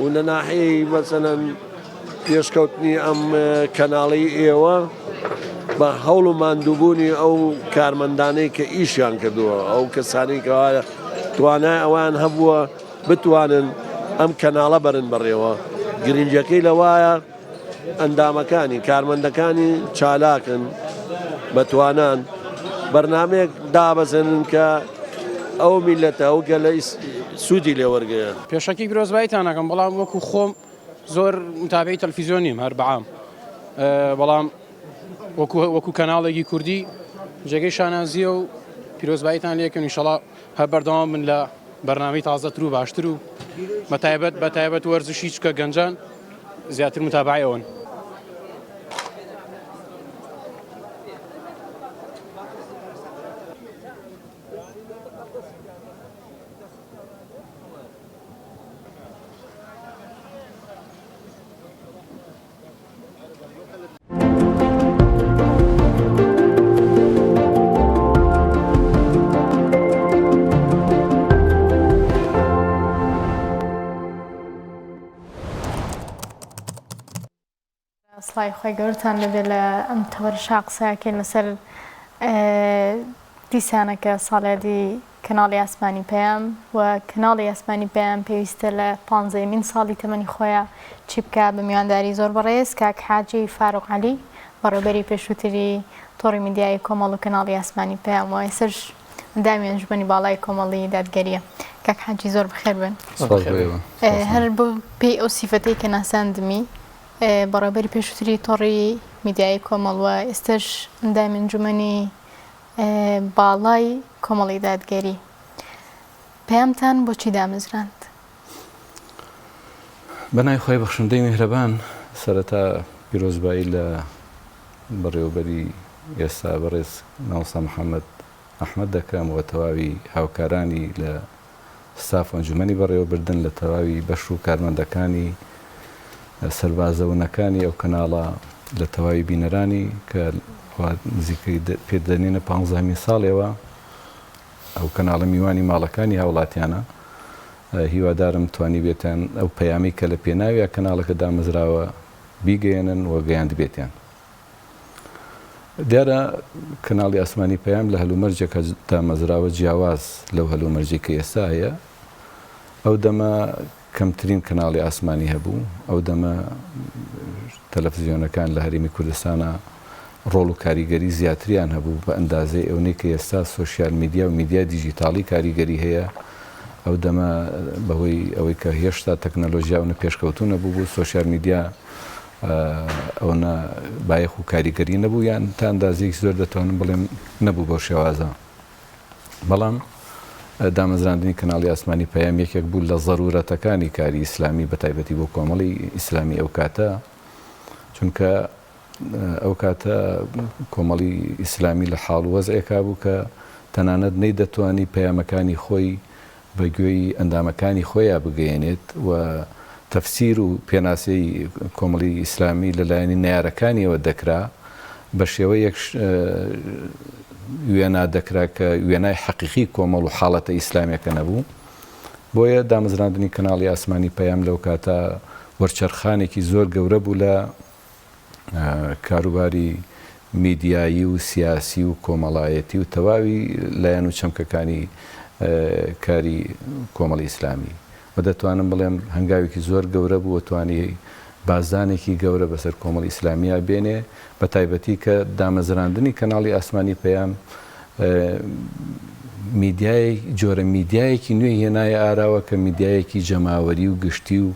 و لە ناحەی مەسەلەن پێشکەوتنی ئەم کەناڵی ئێوە بە هەوڵ و ماندووبوونی ئەو کارمەندانەی کە ئیشیان کردووە ئەو کەسانی کەوایە توانای ئەوان هەبووە بتوانن ئەم کەناڵە بەرن بەڕێوە گرنگەکەی لەوایە ئەندامەکانی کارمەندەکانی چالاکن بەتوانان بەرنامەیەک دابەزێنن کە ئەو میلەتە ئەو گەلە سوودی لێ وەرگەیە پێشەکی پیرۆزباییتان نەکەم بەڵام وەکو خۆم زۆر متابعی تەلەڤیزیۆن نیم هەر بەعام بەڵام وەکو کەناڵێکی کوردی جێگەی شانازیە و پیرۆزباییتان لێ یەکەم ئینشەڵا هەر بەردەوام من لە بەرنامەی تازەتر و باشتر و بەتایبەت وەرزشی چکە گەنجان زیاتر متابعی ئەون. سڵای خۆی گەورتان لەبێت لە ئەم تەوەرشا قسەکەین لەسەر دیسانەکە ساڵیادی کەناڵی ئاسمانی پەیام و کەناڵی ئاسمانی پەیام پێویستە لە 15مین ساڵی تەمەنی خۆیان چی بکە بە میوانداری زۆر بەڕێز کاک حاجی فاروق عەلی بەڕێوەبەری پێشووتری تۆڕی میدیای کۆمەڵ و کەناڵی ئاسمانی پەیام و ئێسش ئەندامی ئەنجومەنی باڵای کۆمەڵی دادگەریە. کاک حاجی زۆر بخێر بن. هەر بۆ پێی ئەو سیفەتەی کە ناساندمی بەڕێوەبەری پێشووتری تۆڕی میدیای کۆمەڵ و ئێستش ئەندامی ئەنجومەنی باڵای کۆمەڵی دادگەری پەیامتان بۆچی دامەزراند؟ بەنای خۆی بەخشندەی میهرەبان سەرەتا پیرۆزبایی لە بەڕێوەبەری ئێستا بەڕێز مامۆستا محەممەد ئەحمەد دەکەم و تەواوی هاوکارانی لە ستاف و ئەنجومەنی بەڕێوەبردن لە تەواوی بەش و کارمەندەکانی سەربازەونەکانی ئەو کەناڵە لە تەواوی بینەرانی کە نزیکەی پێدەنێنە 15مین ساڵێەوە ئەو کەناڵە میوانی ماڵەکانی هاوڵاتیانە هیوادارم توانی بێتیان ئەو پەیامی کە لە پێناویە کەناڵەکە دامەزراوە بیگەێنن و گەیاند بێتیان. دیارە کەناڵی ئاسمانی پەیام لە هەلومەرجێکە دامەزراوە جیاواز لەو هەلومەرجی کە ئێستا هەیە ئەو دەمە کەمترین کەناڵی ئاسمانی هەبوو ئەو دەمە تەلەڤیزیۆنەکان لە هەرێمی کوردستانە ڕۆڵ و کاریگەری زیاتریان هەبوو بە ئەندازەی ئەوەی کە ئێستا سۆشیال میدیا و میدیا دیجیتاڵی کاریگەری هەیە ئەو دەمە بەهۆی ئەوەی کە هێشتا تەکنەلۆژیاونە پێشکەوتو نەبوو بوو سۆشیال میدیا ئەوە بایەخ و کاریگەری نەبوو یان تا ئەندازەیەکی زۆر دەتوانم بڵێم نەبوو بۆ شێوازە. بەڵام دامەزراندنی کەناڵی ئاسمانی پەیام یەکێک بوو لە ضرورەتەکانی کاری ئیسلامی بەتایبەتی بۆ کۆمەڵی ئیسلامی ئەو کاتە چونکە ئەو کاتە کۆمەڵی ئیسلامی لە حاڵ وەزعێکا بوو کە تەنانەت نەی دەتوانی پەیامەکانی خۆی بە گوێی ئەندامەکانی خۆیان بگەێنێت و تەفسیر و پێناسەی کۆمەڵی ئیسلامی لەلایەنی نەیارەکانیەوە دەکرا بە شێوەیەک وێنا دەکرا کە وێنای حەقیقی کۆمەڵ و حاڵەتە ئیسلامیەکە نەبوو. بۆیە دامەزراندنی کەناڵی ئاسمانی پەیام لەو کاتە وەرچەرخانێکی زۆر گەورە بوو لە کاروباری میدیایی و سیاسی و کۆمەڵایەتی و تەواوی لایەن و چەمکەکانی کاری کۆمەڵی ئیسلامی و دەتوانم بڵێم هەنگاوێکی زۆر گەورە بوو توانی بازانێکی گەورە بەسەر کۆمەڵی ئیسلامیا بێنێ بە تایبەتی کە دامەزراندنی کەناڵی ئاسمانی پەیام میدیای جۆرە میدیایەکی نوێی هێنایە ئاراوە کە میدیایەکی جەماوەری و گشتی و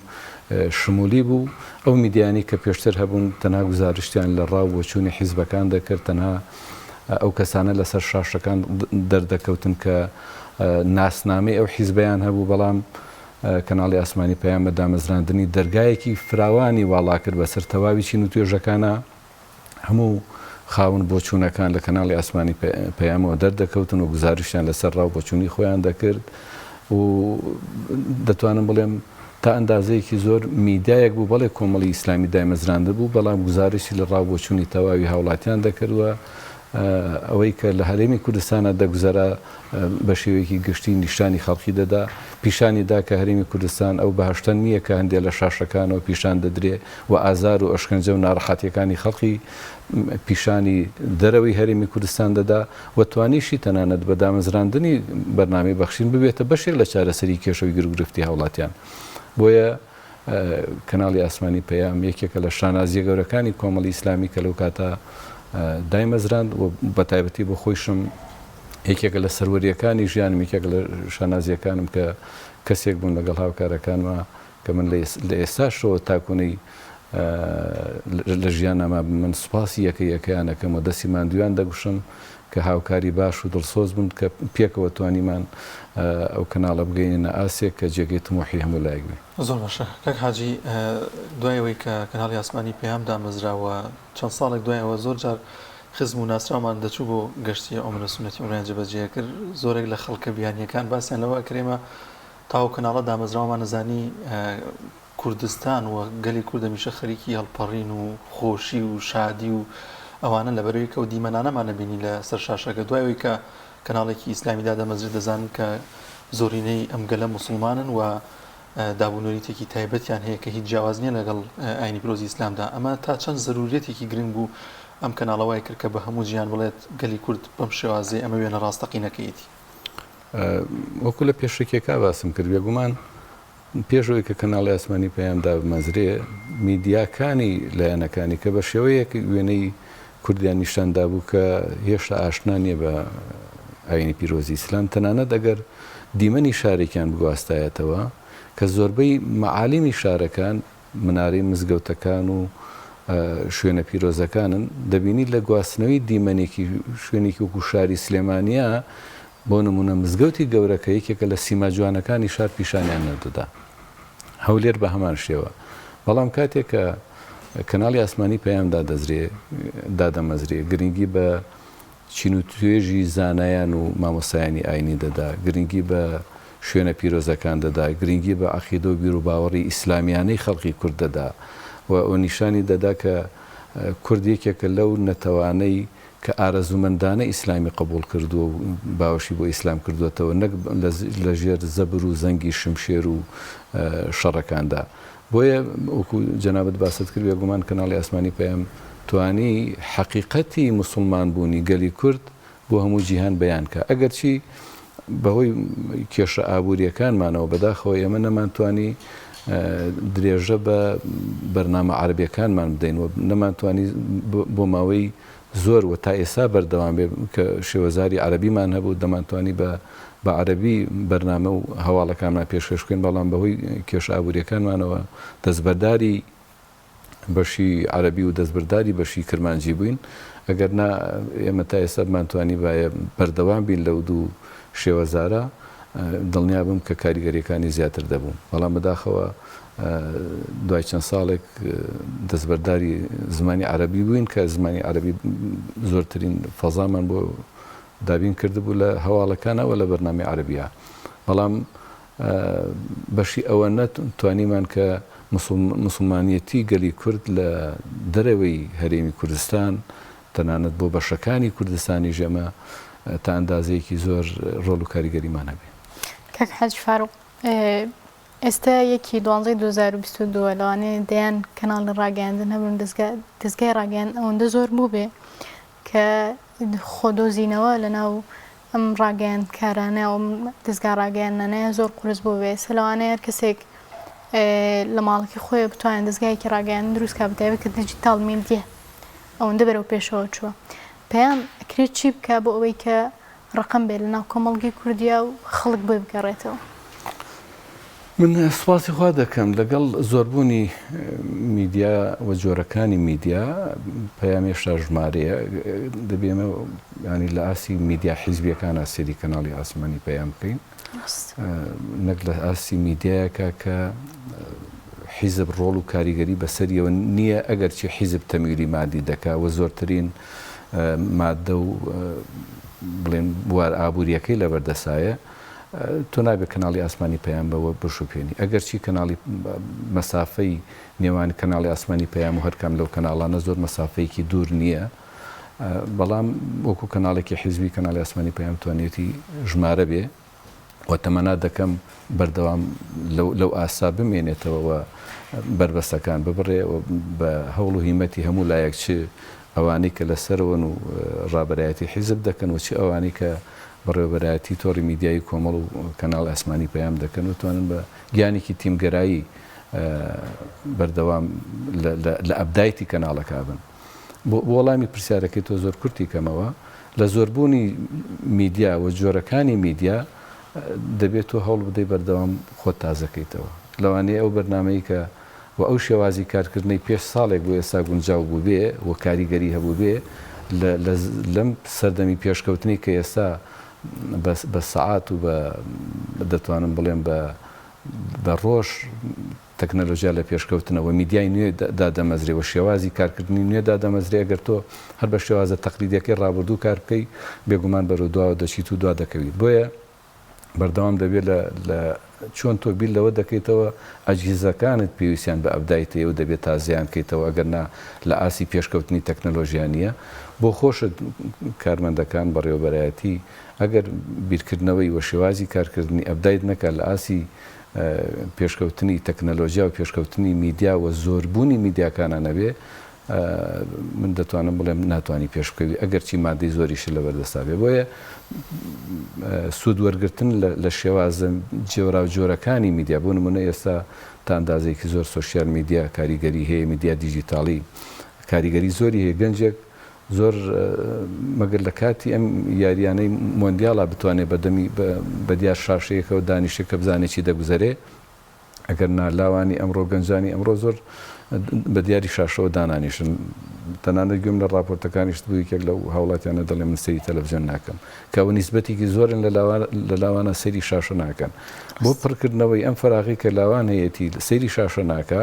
شمولی بوو ئەو میدیانی کە پێشتر هەبوون تەنها گزارشتیان لە ڕاو بۆچوونی حیزبەکان دەکرد تەنها ئەو کەسانە لەسەر شاشەکان دەردەکەوتن کە ناسنامەی ئەو حیزبیان هەبوو بەڵام کەناڵی ئاسمانی پەیام بە دامەزراندنی دەرگایەکی فراوانی واڵا کرد بەسەر تەواوی چین و توێژەکانە هەموو خاون بۆچوونەکان لە کەناڵی ئاسمانی پەیامەوە دەردەکەوتن و گزارشیان لەسەر ڕاو بۆچوونی خۆیان دەکرد و دەتوانم بڵێم تا ئەندازەیەکی زۆر میدایەک بوو بەڵێ کۆمەڵی ئیسلامی دامەزراندە بوو بەڵام گزارشی لە ڕاو بۆچوونی تەواوی هاوڵاتیان دەکردوە ئەوەی کە لە هەرێمی کوردستانە دەگوزارە بە شێوەیەکی گشتی نیشانی خەڵکی دەدا پیشانیدا کە هەرێمی کوردستان ئەو بەهشتن نییە کە هەندێک لە شاشەکانەوە پیشان دەدرێ و ئازار و ئەشکەنجە و ناڕەحەتیەکانی خەڵکی پیشانی دەرەوەی هەرێمی کوردستان دەدا و توانیشی تەنانەت بە دامەزراندنی بەرنامەی بەخشین ببێتە بەشێک لە چارەسەری کێشەوەی گرفتی هاوڵاتیان. بۆیە کەناڵی ئاسمانی پەیام یەکێکە لە شانازیە گەورەکانی کۆمەڵی ئیسلامی کە لەو کاتە دایمەزراند و بە تایبەتی بۆ خۆیشم یەکێکە لە سەروەریەکانی ژیانم یەکێک لە شانازیەکانم کە کەسێک بوون لەگەڵ هاوکارەکانمە کە من لە ئێستاشەوە تاکوونەی لە ژیانەما من سوپاسی یەکەیەکەیانەکەم و دەستی ماندویان دەگوشم کە هاوکاری باش و دڵسۆز بوون کە پێکەوە توانیمان ئەو کەناڵە بگەینە ئاسێک کە جێگەی تمۆحی هەموو لایەک بێ. زۆر باشە کاک حاجی، دوایەوەی کە کەناڵی ئاسمانی پەیام دامەزراوە چەند ساڵێک دوایەوە زۆر جار خزم و ناسرامان دەچوو بۆ گەشتی ئەمرە سنەتی ئۆنلاین جێبەجێ کرد، زۆرێک لە خەڵکە بیانیەکان باسییان لەوە کرێمە تاو کەناڵە دامەزراوەمان نەزانی کوردستان و گەلی کوردە میشە خەریکی هەڵپەڕین و خۆشی و شادی و ئەوانە لە بەرەوەی کە و دیمەنانەمان نەبینی لە سەر شاشەکە. دوایەوەی کە کەناڵێکی ئیسلامیدا دامەزرێت دەزانن کە زۆرینەی ئەم گەلە موسڵمانن و دابوونەریتێکی تایبەتیان هەیە کە هیچ جیاواز نییە لەگەڵ ئاینی پیرۆزی ئیسلامدا. ئەمە تا چەند ضرورەتێکی گرنگ بوو ئەم کەناڵەوەی کرد کە بە هەموو ژیان بڵێت گەلی کورد بەم شێوازەی ئەمە وێنە ڕاستەقینەکەیەتی. وەکو لە پێشێکێکا باسم کرد بێگومان پێشەوەی کە کەناڵی ئاسمانی پەیامدا بمەزرێ میدیاکانی لایەنەکانی کە بە شێوەیەک وێنەی کوردیان نیشاندا بوو کە هێشتا ئاشنا نییە بە ئاینی پیرۆزی ئیسلام، تەنانەت ئەگەر دیمەنی شارێکیان بگواستایەتەوە کە زۆربەی مەعالیمی شارەکان منارەی مزگەوتەکان و شوێنە پیرۆزەکانن دەبینی لە گواستنەوەی دیمەنێکی شوێنێکی وەکو شاری سلێمانیا بۆ نمونە مزگەوتی گەورەکە یەکێکە لە سیما جوانەکانی شار پیشانیان نەدەدا. هەولێر بە هەمان شێوە. بەڵام کاتێک کە کەناڵی ئاسمانی پەیامدا دادەمەزرێ گرنگی بە چین و توێژی زانایان و مامۆسایانی ئاینی دەدا، گرنگی بە شوێنە پیرۆزەکان دەدا، گرنگی بە عەقیدە و بیر و باوەڕی ئیسلامیانەی خەڵقی کورد دەدا و ئەو نیشانی دەدا کە کورد یەکێکە لەو نەتەوانەی کە ئارەزومەندانە ئیسلامی قبول کردو و باوەشی بۆ ئیسلام کردوێتەوە نەک لە ژێر زەبر و زەنگی شمشێر و شەڕەکاندا. بۆیە وەکو جەنابەت باست کرد بێگومان کەناڵی ئاسمانی پەیام توانی حەقیقەتی موسڵمان بوونی گەلی کورد بۆ هەموو جیهان بەیان کە ئەگەرچی بەهۆی کێشە ئابوووریەکانمانەوە بەداخەوە ئێمە نەمانتوانی درێژە بە بەرنامە عەرەبیەکانمان بدەین و نەمانتوانی بۆ ماوەی زۆر و تا ئێستا بەردەوام بێ کە شێوەزاری عەرەبیمان هەبوو دەمانتوانی بە عەرەبی بەرنامە و هەواڵەکانمان پێشکەشکوێن، بەڵام بەهۆی کێشە ئابوووریەکانمانەوە دەستبەرداری بەشی عەرەبی و دەستبەرداری بەشی کرمانجی بووین. ئەگەر ئێمە تا ئێستا بمانتوانی باە بەردەوام بین لەو دوو شێوەزارە دڵنیا بم کە کاریگەریەکانی زیاتر دەبوون. بەڵام بەداخەوە دوای چەند ساڵێک دەستبەرداری زمانی عەرەبی بووین کە زمانی عەرەبی زۆرترین فەزامان بۆ دابین کردبوو لە هەواڵەکانەوە لە بەرنامەی عەرەبیە. بەڵام بەشی ئەوە نەتوانیمان کە موسڵمانیەتی گەلی کورد لە دەرەوەی هەرێمی کوردستان تەنانەت بۆ بەشەکانی کوردستانی ژەمە تا ئەندازەیەکی زۆر ڕۆڵ و کاریگەریمان هەبێ. کاک حاجی فاروق، ئێستا 1/12/2022 لەوانەیە دەیان کەناڵی ڕاگەیاندن هەبوون دەستگای ڕاگەیان ئەوەندە زۆر بوو بێ کە خۆدۆزینەوە لەناو ئەم ڕاگەیان کارانە و دەستگا ڕاگەیاندنەیە زۆر قورس بوو بێ. سەلەوانەیە هەر کەسێک لە ماڵکی خۆی بتوانێت دەستگایەکی ڕاگەیاندن دروست کا بەتایبەت کە دیجیتال میدیە ئەوەندە بەرەو پێشەوە چووە. پێیان ئەکرێت چی بکە بۆ ئەوەی کە ڕقم بێت لەناو کۆمەڵگەی کوردیا و خەڵک بۆی بگەڕێتەوە؟ من سوپاسی خوا دەکەم لەگەڵ زۆربوونی میدیا و جۆرەکانی میدیا پەیام هێشتا ژمارەیە دەبێمە ینی لە ئاسی میدیا حیزبیەکان ئاسێری کەناڵی ئاسمانی پەیام بکەین نەک لە ئاسی میدیایەکە کە حیزب ڕۆڵ و کاریگەری بەسەریەوە نییە ئەگەر چی حیزب تەمیری مادی دەکا و زۆرترین مادە و بڵێن بوار ئابوووریەکەی لەبەردەسایە تۆ نابێت کەناڵی ئاسمانی پەیام بەوە بشوپێنی. ئەگەر چی کەناڵی مەسافەی نێوان کەناڵی ئاسمانی پەیام و هەرکەم لەو کەناڵانە زۆر مەسافەیەکی دوور نییە، بەڵام وەکو کەناڵێکی حیزبی کەناڵی ئاسمانی پەیام توانێتی ژمارە بێ و تەمەنا دەکەم بەردەوام لەو ئاسا بمێنێتەوە بربەستەکان ببڕێ بە هەوڵ و هیمەتی هەموو لایەک چ ئەوانەی کە لەسەرەوەن و ڕابەرایەتی حیزب دەکەن و چ ئەوانەی کە بەڕێوەبەرایەتی تۆڕی میدیایی کۆمەڵ و کەناڵ ئاسمانی پەیام دەکەن و توانن بە گیانێکی تیمگەرایی بەردەوام لە ئەبدایتی کەناڵەکە بن. بۆ وەڵامی پرسیارەکەی تۆ زۆر کورتی کەمەوە لە زۆربوونی میدیا و جۆرەکانی میدیا دەبێت تۆ هەوڵ بدەی بەردەوام خۆت تازەکەیتەوە. لەوانەیە ئەو بەرنامەی کە و ئەو شێوازی کارکردنەی پێش ساڵێک بۆ ئێستا گونجاو بوو بێ و کاریگەری هەبوو بێ لەم سەردەمی پێشکەوتنی کە ئێستا بە سەعات و دەتوانم بڵێم بە ڕۆژ تەکنەلۆژیا لە پێشکەوتنەوە میدیای نوێ دادەمەزرێەوە شێوازی کارکردنی نوێ دادەمەزرێ ئەگەر تۆ هەر بە شێوازە تەقلیدەکەی ڕابردوو کار بکەی بێگومان بەرەو دواوە دەچیت و دوا دەکەویت بۆیە بەردەوام دەبێت لە چۆن تۆ بیل لەوە دەکەیتەوە ئەجهیزەکانت پێویستیان بە ئەبدایتەوە دەبێت تازیان بکەیتەوە ئەگەرنا لە ئاسی پێشکەوتنی تەکنەلۆژیا نیە بۆ خۆشت کارمەندەکان بەڕێوەبەرایەتی ئەگەر بیرکردنەوەی وە شێوازی کارکردنی ئەبدایت نەکات لە ئاسی پێشکەوتنی تەکنەلۆژیا و پێشکەوتنی میدیا و زۆربوونی میدیاکانە نەبێ من دەتوانم بڵێم ناتوانانی پێشکەوی ئەگەر چی مادەی زۆریش لە بەردەستابێ بۆیە سوود وەرگرتن لە شێوازە جێورا و جۆرەکانی میدیا بۆ نمونە ئێستا تا ئەندازێکی زۆر سۆشیال میدیا کاریگەری هەیە میدیا دیجیتاڵی کاریگەری زۆری هەیە گەنجێک زۆر مەگەر لە کاتی ئەم یاریانەی مۆندیاڵا بتوانێت بەدەمی بە دیار شاشەیەکەوە دانیشتێکە بزانێکی دەگوزارێ ئەگەر نالاوانی ئەمڕۆ گەنجانی ئەمڕۆ زۆر بە دیاری شاشەوە دانانیشن تەنانەت گوێم لە راپۆرتەکانیشت بوو یەکێک لەو هاوڵاتیانە دەڵێ من سەیری تەلەڤیزیۆن ناکەم کەەوە نیسبەتێکی زۆرن لە لاوانە سەیری شاشە ناکەن بۆ پڕکردنەوەی ئەم فەراغی کە لاوان هەیەی سەیری شاشە ناکە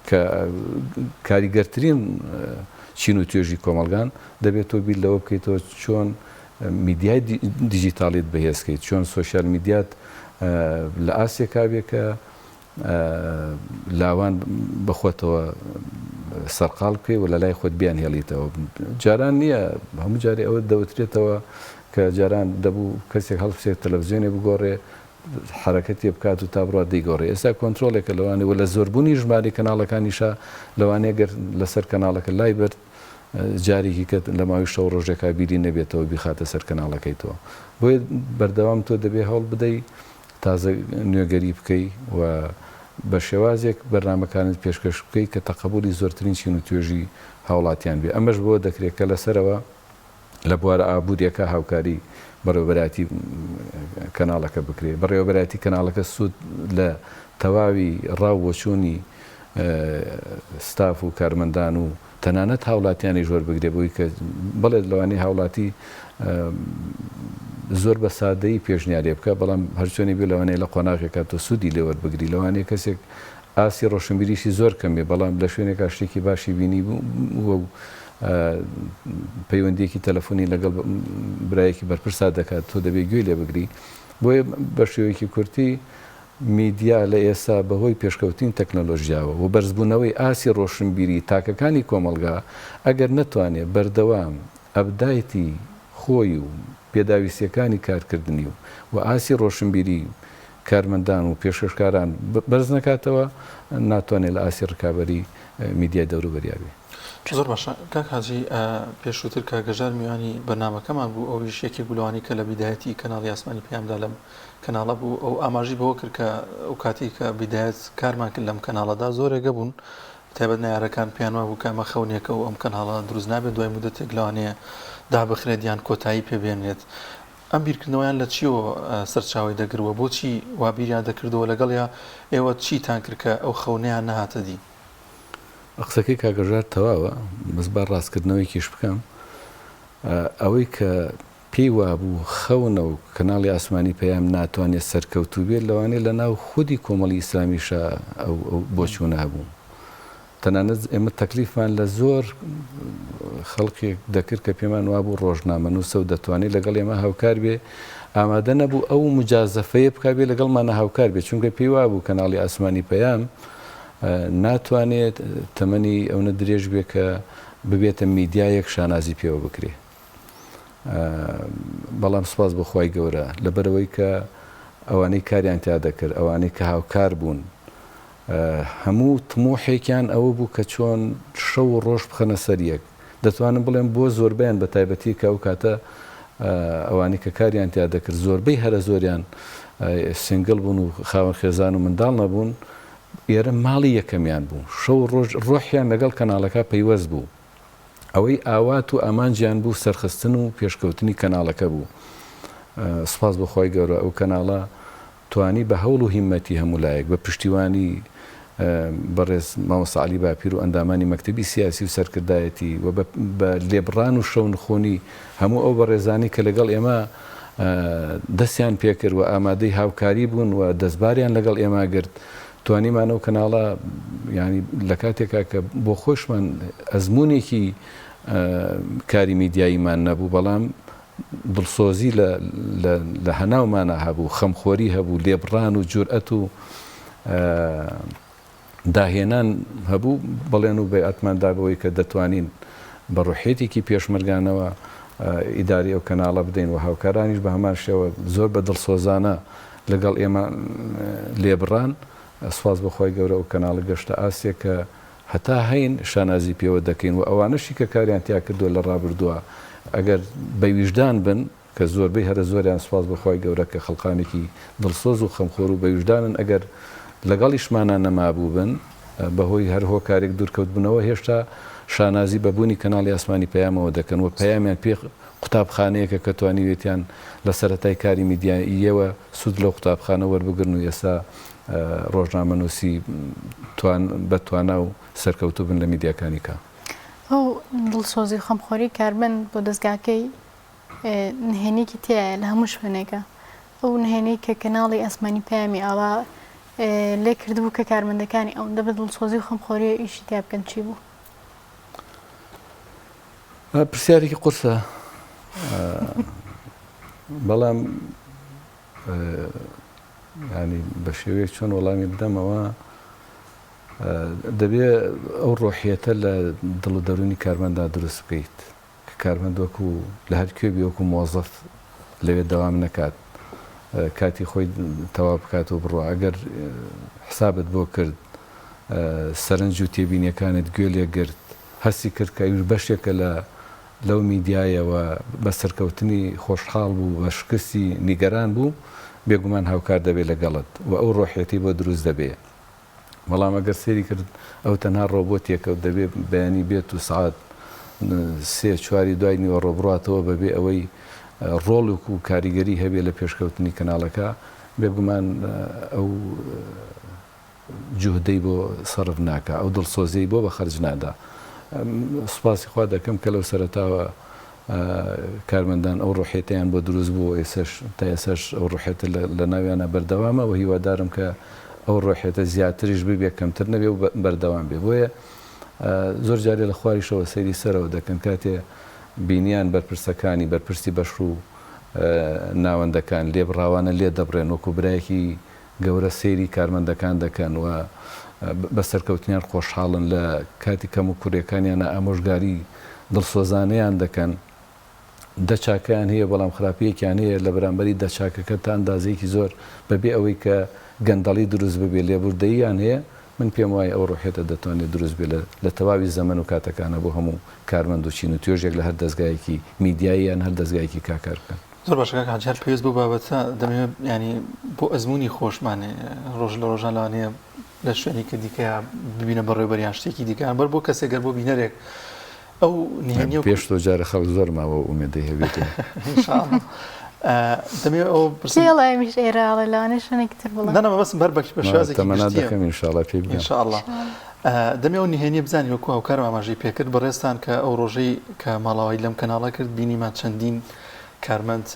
کە کاریگەرترین چین و توێژی کۆمەلگان دەبێت تۆ بیل لەوە بکەیتەوە چۆن میدیای دیجیتاڵیت بەهێزکەیت چۆن سۆشیال میدیات لە ئاسیەکا بێ کە لاوان بەخۆتەوە سەرقاڵ بکەی و لە لای خۆت بیان هێڵیتەوە جاران نییە هەموو جارێ ئەوە دەوترێتەوە کە جاران دەبوو کەسێک هەڵبسێت تەلەڤیزیۆنێ بگۆڕێ حرەکەتی بکات و تا بڕات دەیگۆڕێ ئێستا کۆنتترۆلێکە لەوانێ و لە زۆربوونی ژماری کەناڵەکانیشا لەوانەیە گەر لەسەر کەناڵەکە لای برد جارێکی کە لە ماوەی شەو ڕۆژێکا بیری نەبێتەوە بیخاتە سەر کەناڵەکەیتەوە بۆیە بەردەوام تۆ دەبێ هەوڵ بدەی تازە نوێگەری بکەی و بە شێوازێک بەرنامەکانت پێشکەش بکەی کە تەقبولی زۆرترین چین و توێژی هاوڵاتیان بێ ئەمەش بۆ دەکرێت کە لەسەرەوە لە بوارە ئابوووریەکە هاوکاری بەڕێوەبەراتی کەناڵەکە بکرێت بەڕێوەبەراتی کەناڵەکە سوود لە تەواوی ڕاوبۆچوونی ستاف و کارمەندان و تەنانەت هاوڵاتیانی ژۆر بگرێ بۆی کە بڵێت لەوانەی هاوڵاتی زۆر بە سادەی پێشنیارێ بکە بەڵام هەرچۆنی بێ لەوانەیە لە قۆناغێکات تۆ سوودی لێوەربگری لەوانەیە کەسێک ئاسی ڕۆشنبیریشی زۆر کەمێ بەڵام لە شوێنێکا شتێکی باشی بینی بووە و پەیوەندیەکی تەلەفۆنی لەگەڵ برایەکی بەرپرسا دەکات تۆ دەبێت گوێی لێ بگری بۆیە بە شێوەیەکی کورتی میدیا لە ئێستا بەهۆی پێشکەوتین تەکنەلۆژیاوە و بەرزبوونەوەی ئاسی ڕۆشنبیری تاکەکانی کۆمەلگا ئەگەر نەتوانێت بەردەوام ئەبدایتی خۆی و پێداویستیەکانی کارکردنی و ئاسی ڕۆشنبیری کارمەندان و پێشکەشکاران بەرز نکاتەوە ناتوانێت لە ئاسی ڕکابەری میدیای دەوروبەریابێ. زۆر باشە کاک حاجی پێشووتر کە گەژار میوانی بەرنامەکەمان بوو ئەویش یەکێک بولوانی کە لە بیدایەتی کەناڵی ئاسمانی پەیامدا لەم کەناڵە بوو ئەو ئاماژی بەوە کرد کە ئەو کاتی کە بیدایەت کارمان کرد لەم کەناڵەدا زۆرێگە بوون تایبەت نایارەکان پێیانوا بوو کامە خەونیەکە و ئەم کەناڵە دروست نابێت دوای مدەتێک لەوانەیە دابخرێت یان کۆتایی پێبێنێت ئەم بیرکردنەوەیان لە چیەوە سەرچاوی دەگرەوە بۆچی وابیریان دەکردەوە لەگەڵ یا ئێوە چیتان کرد کە ئەو خەونەیان نەهاتە دی قسەکەی کاگەژار تەواوە مزبار ڕاستکردنەوەیکیش بکەم ئەوەی کە پێی وابوو خەونە و کەناڵی ئاسمانی پەیام ناتوانێت سەرکەوتوو بێت لەوانەیە لە ناو خودی کۆمەڵی ئیسلامیشە ئەو بۆچوونە هەبوو تەنانەت ئێمە تەکلیفمان لە زۆر خەڵکێک دەکرد کە پێمان وابوو ڕۆژنامە نووسە و دەتوانێت لەگەڵ ئێمە هاوکار بێ ئامادە نەبوو ئەو مجازەفەیە بکا بێ لەگەڵمانە هاوکار بێت چونکە پێی وابوو کەناڵی ئاسمانی پەیام ناتوانێت تەمەنی ئەوە درێژ بێ کە ببێتە میدیایەک شانازی پێوە بکرێ بەڵام سوپاس بەخوای گەورە لەبەرەوەی کە ئەوانەی کاریان تیا دەکرد ئەوانەی کە هاوکار بوون هەموو تمۆحێکیان ئەوە بوو کە چۆن شەو و ڕۆژ بخەنە سەریەک دەتوانم بڵێم بۆ زۆربیان بە تایبەتی کە ئەو کاتە ئەوانەی کە کاریان تیا دەکرد زۆربەی هەرە زۆریان سنگڵ بوون و خاوەن خێزان و منداڵ نەبوون ئێرە ماڵی یەکەمیان بوو شەو ڕۆژ ڕۆحیان لەگەڵ کەناڵەکە پەیوەست بوو ئەوەی ئاوات و ئامانجیان بوو سەرخستن و پێشکەوتنی کەناڵەکە بوو سپاس بەخوای گەورە ئەو کەناڵە توانی بە هەوڵ و هیمەتی هەمولایەک بە پشتیوانی بەڕێز مامۆستا عەلی باپیر و ئەندامانی مەکتەبی سیاسی و سەرکردایەتی و بە لێبڕان و شەونخۆنی هەموو ئەو بەڕێزانی کە لەگەڵ ئێمە دەستیان پێکرد و ئامادەی هاوکاری بوون و دەستباریان لەگەڵ ئێمە گرت توانیمانەوە کەناڵە ینی لە کاتێکا کە بۆ خۆشمان ئەزمونێکی کاری میدیاییمان نەبوو بەڵام دڵسۆزی لە هەناومانە هەبوو خەمخۆری هەبوو لێبڕان و جورئەت و داهێنان هەبوو بەڵێن و بێ ئەتماندابەوەی کە دەتوانین بە ڕوحێتێکی پێشمەرگانەوە ئیداری ئەو کەناڵە بدەین و هاوکارانیش بە هەمان شێوە زۆر بە دڵسۆزانە لەگەڵ ئێمە لێبڕان سواز بەخوای گەورە و کەناڵە گەشتە ئاسیە کە هەتا هەین شانازی پێوە دەکەین و ئەوانەشی کە کاریان تیا کردووە لە ڕابردووە ئەگەر بەویژدان بن کە زۆربەی هەرە زۆریان سواز بەخوای گەورە کە خەڵقانێکی دڵسۆز و خەمخۆر و بەویژدانن ئەگەر لەگەڵیشمانە نەمابوو بن بەهۆی هەر هۆکارێک دوورکەوت بنەوە هێشتا شانازی بەبوونی کەناڵی ئاسمانی پەیامەوە دەکەن و پەیامیان پێ قوتابخانەیەکە کە توانیوێتیان لە سەرەتای کاری میدیاییەوە سوود لەو قوتابخانە وەربگرن و ئێستا ڕۆژنامەنووسی بەتوانە و سەرکەوتوو بن لە میدیاکانی کە ئەو دڵسۆزی خەمخۆری کاربن بۆ دەستگاکەی نهێنێکی تایە لە هەموو شوێنێکە ئەو نهێنەی کە کەناڵی ئەسمانی پەیامی ئاوا لێ کردبوو کە کارمەندەکانی ئەو دەبێت دڵسۆزی و خەمخۆری ئیشی تیا بکەن چی بوو؟ پرسیارێکی قورسە بەڵام ینی بە شێوەیەک چۆن وەڵامی بدەمەوە دەبێ ئەو ڕۆحیەتە لە دڵ و دەرونی کارمەندا دروست بکەیت کە کارمەند وەکو لە هەر کوێبی وەکو مۆزەف لەوێ دەوام نەکات کاتی خۆی تەواو بکاتەوە بڕۆ ئەگەر حسابت بۆ کرد سەرنج و تێبینیەکانت گوێ لێ گرت هەستی کرد کە ئەوش بەشێکە لەو میدیایەوە بە سەرکەوتنی خۆشحاڵ بوو بە شکستی نیگەران بوو بێگومان هاوکار دەبێت لەگەڵت و ئەو ڕۆحێتی بۆ دروست دەبێت بەڵام ئەگەر سێری کرد ئەو تەنها ڕۆبۆتێکە و دەبێت بەیانی بێت و سعات سێ چواری دوای نیوە ڕۆبڕاتەوە بەبێ ئەوەی ڕۆڵک و کاریگەری هەبێت لە پێشکەوتنی کەناڵەکە بێگومان ئەو جوهدەی بۆ سەرف ناکە ئەو دڵسۆزەی بۆ بە خەرج نادا سوپاسی خوا دەکەم کە لەو سەرەتاوە کارمەندان ئەو ڕۆحێتیان بۆ دروست بوو تا ئێسش ئەو ڕۆحێتە لە ناویانە بەردەوامە و هیوادارم کە ئەو ڕۆحێتە زیاتریش ببێ کەمتر نەبێ و بەردەوام بێ بۆیە زۆر جارێ لە خواریشەوە سەیری سەرەوە دەکەن کاتێ بینیان بەرپرسەکانی بەرپرسی بەش و ناوەندەکان لێبڕاوانە لێ دەبڕێن وەکو برایەکی گەورە سەیری کارمەندەکان دەکەن و بە سەرکەوتنیان خۆشحاڵن لە کاتی کەم و کوڕەکانیانە ئامۆژگاری دڵسۆزانەیان دەکەن دەچاکیان هەیە بەڵام خراپیەکیان هەیە لە بەرامبەری دەچاکەکە تا ئەندازەیەکی زۆر بەبێ ئەوەی کە گەندەڵی دروست ببێ لێبوردەییان هەیە من پێم وایە ئەو ڕۆحێتە دەتوانێت دروست بێت لە تەواوی زەمن و کاتەکانە بۆ هەموو کارمەند و چین و توێژێک لە هەر دەستگایەکی میدیاییان هەر دەستگایەکی کاکار بکەن زۆر باشەکە هەجار پێویست بوو بابەتە دەمەوێت ینی بۆ ئەزمموی خۆشمانێ ڕۆژ لە ڕۆژان لەوانەیە لە شوێنی کە دیکە ببینە بەڕێوەبەریان شتێکی دیکەیان بەر بۆ کەسێکگەر بۆ بینەرێک ئەو نهێنی پێش تۆ جارە خەڵک زۆر ماوە ئومێدەی هەبێت دەمێ ئەو پرسیڵایمیش ئێراڵە لەوانێ شوێنێکتر بڵێ نەما بەس بەر بە شوازێکی تەمەنا دەکەم ئینشاڵڵا پێ بگەم ئینشاءڵڵا دەمێ ئەو نهێنی بزانانی وەکو هاوکارم ئاماژەی پێکرد بەڕێستان کە ئەو ڕۆژەی کە ماڵاوایی لەم کەناڵە کرد بینیمان چەندین کارمەند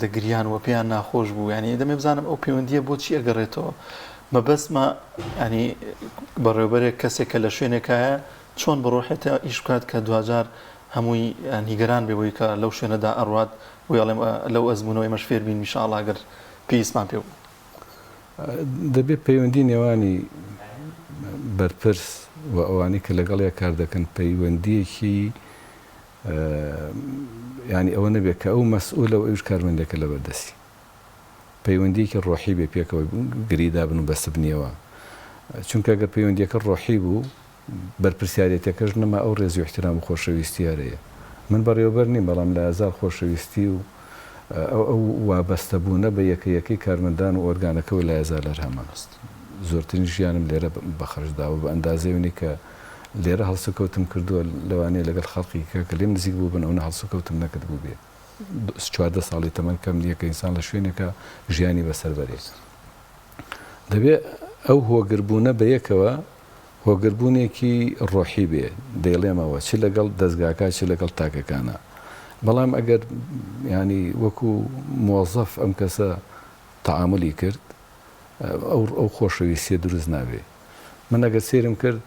دەگریان و پێیان ناخۆش بوو ینی دەمێ بزانم ئەو پەیوەندیە بۆچی ئەگەڕێتەوە مەبەستمە ینی بەڕێوەبەرێک کەسێک کە لە شوێنێکایە چۆن بڕۆحێتە ئیش بکات کە دوجار هەمووی نیگەران بێەوەی کە لەو شوێنەدا ئەڕوات وڵێم لەو ئەزمونەوەی مەشفێر بین میشاءڵڵا ئەگەر پێویستمان پێ بوو دەبێت پەیوەندی نێوانی بەرپرس و ئەوانی کە لەگەڵ کار دەکەن پەیوەندیەکی ینی ئەوە نەبێت کە ئەو مەسئولە و ئەوش کارمەندێکە لە بەردەستی پەیوەندیەکی ڕۆحی بێ پێکەوە گریدا بن و بەستە بنیەوە چونکە ئەگەر پەیوەندیەکە ڕۆحی بوو بەرپرسیارەتەکەش نەما ئەو ڕێزی و احترام و خۆشەویستیارەیە من بەڕێوەبەر نیم بەڵام لە ئازار خۆشەویستی و ئەو وابەستەبوونە بە یەکەیەکی کارمەندان و ئۆرگانەکەەوە لە ئازار لەر هەماست زۆرترین ژیانم لێرە بەخەرشداوە بە ئەندازێونی کە لێرە هەڵسوکەوتم کردووە لەوانەیە لەگەڵ خەڵقی کە لێم نزیک بوو بن ئەوە هەڵسوکەوتم نەکرد بوو بێ 14 ساڵی تەمەن کەم نییە کە ئینسان لە شوێنێکە ژیانی بەسەر بەرێت دەبێت ئەو هۆگربوونە بەیەکەوە هۆگربوونێکی ڕۆحی بێ دەیڵێمەوە چ لەگەڵ دەستگاکە چ لەگەڵ تاکەکانە بەڵام ئەگەر ینی وەکو مۆزەف ئەم کەسە تەعاملی کرد ئەو خۆشەویستیە دروست نابێ من ئەگەر سێرم کرد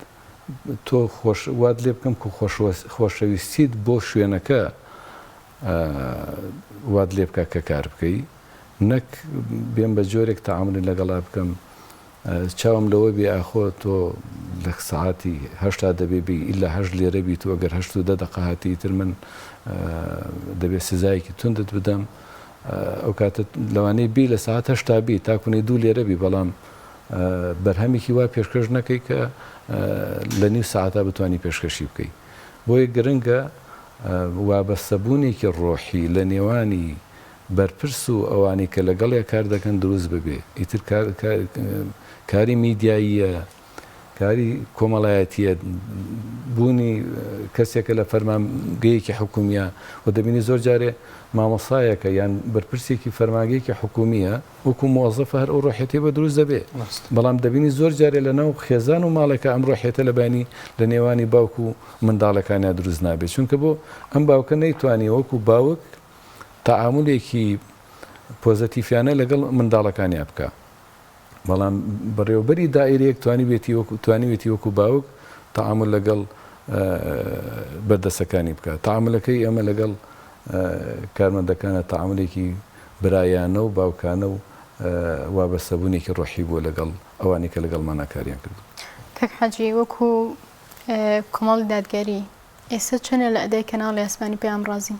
تۆ واد لێ بکەم و خۆشەویستیت بۆ شوێنەکە واد لێ بکە کە کار بکەی نەک بێم بە جۆرێک تەعاملی لەگەڵا بکەم چاوم لەوە بێ ئاخۆ تۆ لە سەعاتی هەشتا دەبێ بی ئیلا هەش لێرە بیت و ئەگەر هەشت و دە دەقەهاتی تر من دەبێت سزایەکی توندت بدەم ئەو کاتە لەوانەیە بی لە ساعت هەشتا بی تاکوونەی دوو لێرە بی بەڵام بەرهەمێکی وا پێشکەش نەکەی کە لە نیو ساعتا بتوانانی پێشکەشی بکەی بۆیە گرنگە وابەستەبوونێکی ڕۆحی لە نێوانی بەرپرس و ئەوانی کە لەگەڵێ کار دەکەن دروست ببێ ئیتر کاری میدیاییە کاری کۆمەڵایەتیە بوونی کەسێکە لە فەرمانگەیەکی حکومیە و دەبینی زۆر جارێ مامۆسایەکە یان بەرپرسێکی فەرمانگەیەکی حکومیە وەکو مۆزەفە هەر ئەو ڕۆحێتی بە دروست دەبێ بەڵام دەبینی زۆر جارێ لەناو خێزان و ماڵێکە ئەم ڕۆحێتە لەبانی لە نێوانی باوک و منداڵەکانیان دروست نابێت چونکە بۆ ئەم باوکە نەیتوانی وەکو باوک تەعاملێکی پۆزەتیفیانە لەگەڵ منداڵەکانیا بکە بەڵام بەڕێوەبەری دائیرەیەک توانی وێتی وەکو باوک تەعامل لەگەڵ بەردەستەکانی بکە تەعاملەکەی ئەمە لەگەڵ کارمەندەکانە تەعاملێکی برایانە و باوکانە و وابەستەبوونێکی ڕۆحی بووە لەگەڵ ئەوانی کە لەگەڵمانە کاریان کرد. کەک حەجی وەکو کۆمەڵی دادگەری ئێستا چۆنە لە ئەدای کەناڵی ئاسمانی پێیان ڕازین؟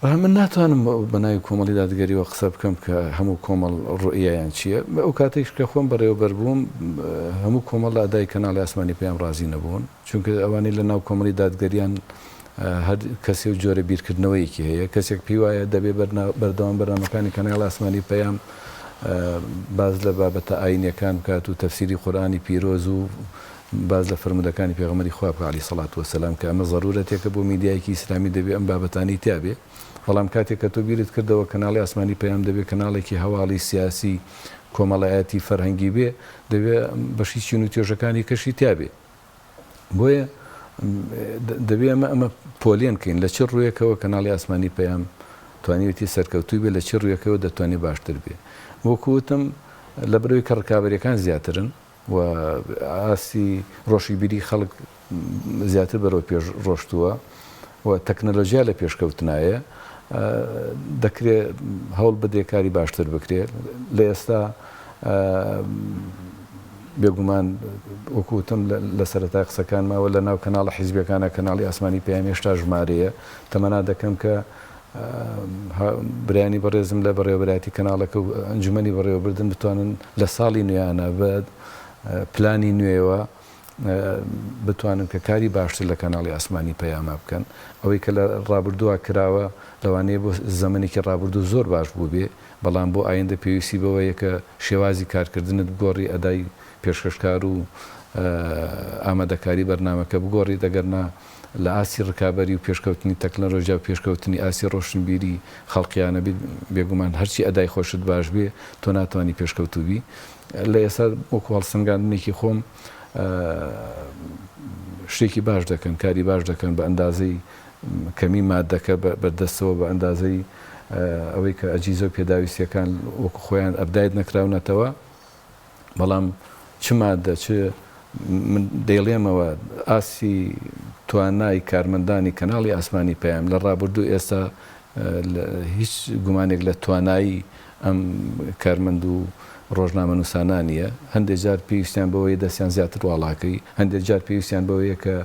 من ناتوانم بەناوی کۆمەڵی دادگەریەوە قسە بکەم کە هەموو کۆمەڵ ڕوئیان چییە ئەو کاتێک کە خۆم بەڕێوەبەر بووم هەموو کۆمەڵ لە ئەدای کەناڵی ئاسمانی پێیان ڕازی نەبوون چونکە ئەوانەی لە ناو کۆمەڵی دادگەریان هەر کەسێ و جۆرە بیرکردنەوەیەکی هەیە کەسێک پێی وایە دەبێ بەردەوام بەرنامەکانی کەناڵی ئاسمانی پێیان باز لە بابەتە ئاینیەکان بکات و تەفسیری قورئانی پیرۆز و باز لە فرمودەکانی پێغەمبەری خوا بکە عەلەیهی سەڵات وەسەلام کە ئەمە ضرورەتێکە بۆ میدیایەکی ئیسلامی دەبێ ئەم بابەتانی تیابێ بەڵام کاتێک کە تۆ بیرت کردەوە کەناڵی ئاسمانی پەیام دەبێت کەناڵێکی هەواڵی سیاسی کۆمەڵایەتی فەرهەنگی بێ دەبێت بەشی چین و توێژەکانی کەشی تیابێ بۆیە دەبێت ئەمە پۆلێن کەین لە چ ڕوویەکەوە کەناڵی ئاسمانی پەیام توانیوێتی سەرکەوتووی بێ لە چ ڕوویەکەوە دەتوانێت باشتر بێ وەکوتم لە بەرەوەی کە ڕکابەریەکان زیاترن و ئاسی ڕۆشی بیری خەڵک زیاتر بەرەوە پێش ڕۆشتووە و تەکنەلۆژیا لە پێشکەوتنایە دەکرێت هەوڵ بدێکاری باشتر بکرێت لە ئێستا بێگومان وەکوتم لە سەرەتای قسەکان ماوە لە ناو کەناڵە حیزبیەکانە کەناڵی ئاسمانی پەیام هێشتا ژمارەیە تەمەنا دەکەم کە برایانی بەڕێزم لە بەڕێوەبەرایەتی کەناڵەکە و ئەنجومەنی بەڕێوەبردن بتوانن لە ساڵی نوێیانە بە پلانی نوێوە بتوانن کە کاری باشتر لە کەناڵی ئاسمانی پەیامە بکەن ئەوەی کە لە ڕابردووە کراوە لەوانەیە بۆ زەمەنێکی ڕابردوو زۆر باش بوو بێ بەڵام بۆ ئایندە پێویستی بەوەیە کە شێوازی کارکردنت بگۆڕی ئەدای پێشکەشکار و ئامادەکاری بەرنامەکە بگۆڕی دەگەرنا لە ئاسی ڕکابەری و پێشکەوتنی تەکنەلۆژیا و پێشکەوتنی ئاسی ڕۆشنبیری خەڵقیانە بێگومان هەرچی ئەدای خۆشت باش بێ تۆ ناتوانانی پێشکەوتوبی لە ئێستا وەکو هەڵسەنگاندنێکی خۆم شتێکی باش دەکەن کاری باش دەکەن بە ئەندازەی کەمی مادەکە بەردەستەوە بە ئەندازەی ئەوەی کە ئەجیزە و پێداویستیەکان وەکو خۆیان ئەبدایت نەکراونەتەوە بەڵام چ مادە چ دەیڵێمەوە ئاسی توانای کارمەندانی کەناڵی ئاسمانی پەیام لە ڕابردوو ئێستا هیچ گومانێک لە توانایی ئەم کارمەند و ڕۆژنامە نووسانانیە هەندێک جار پێویستیان بەوەی دەستیان زیاتر واڵاکەی هەندێک جار پێویستیان بەوەیە کە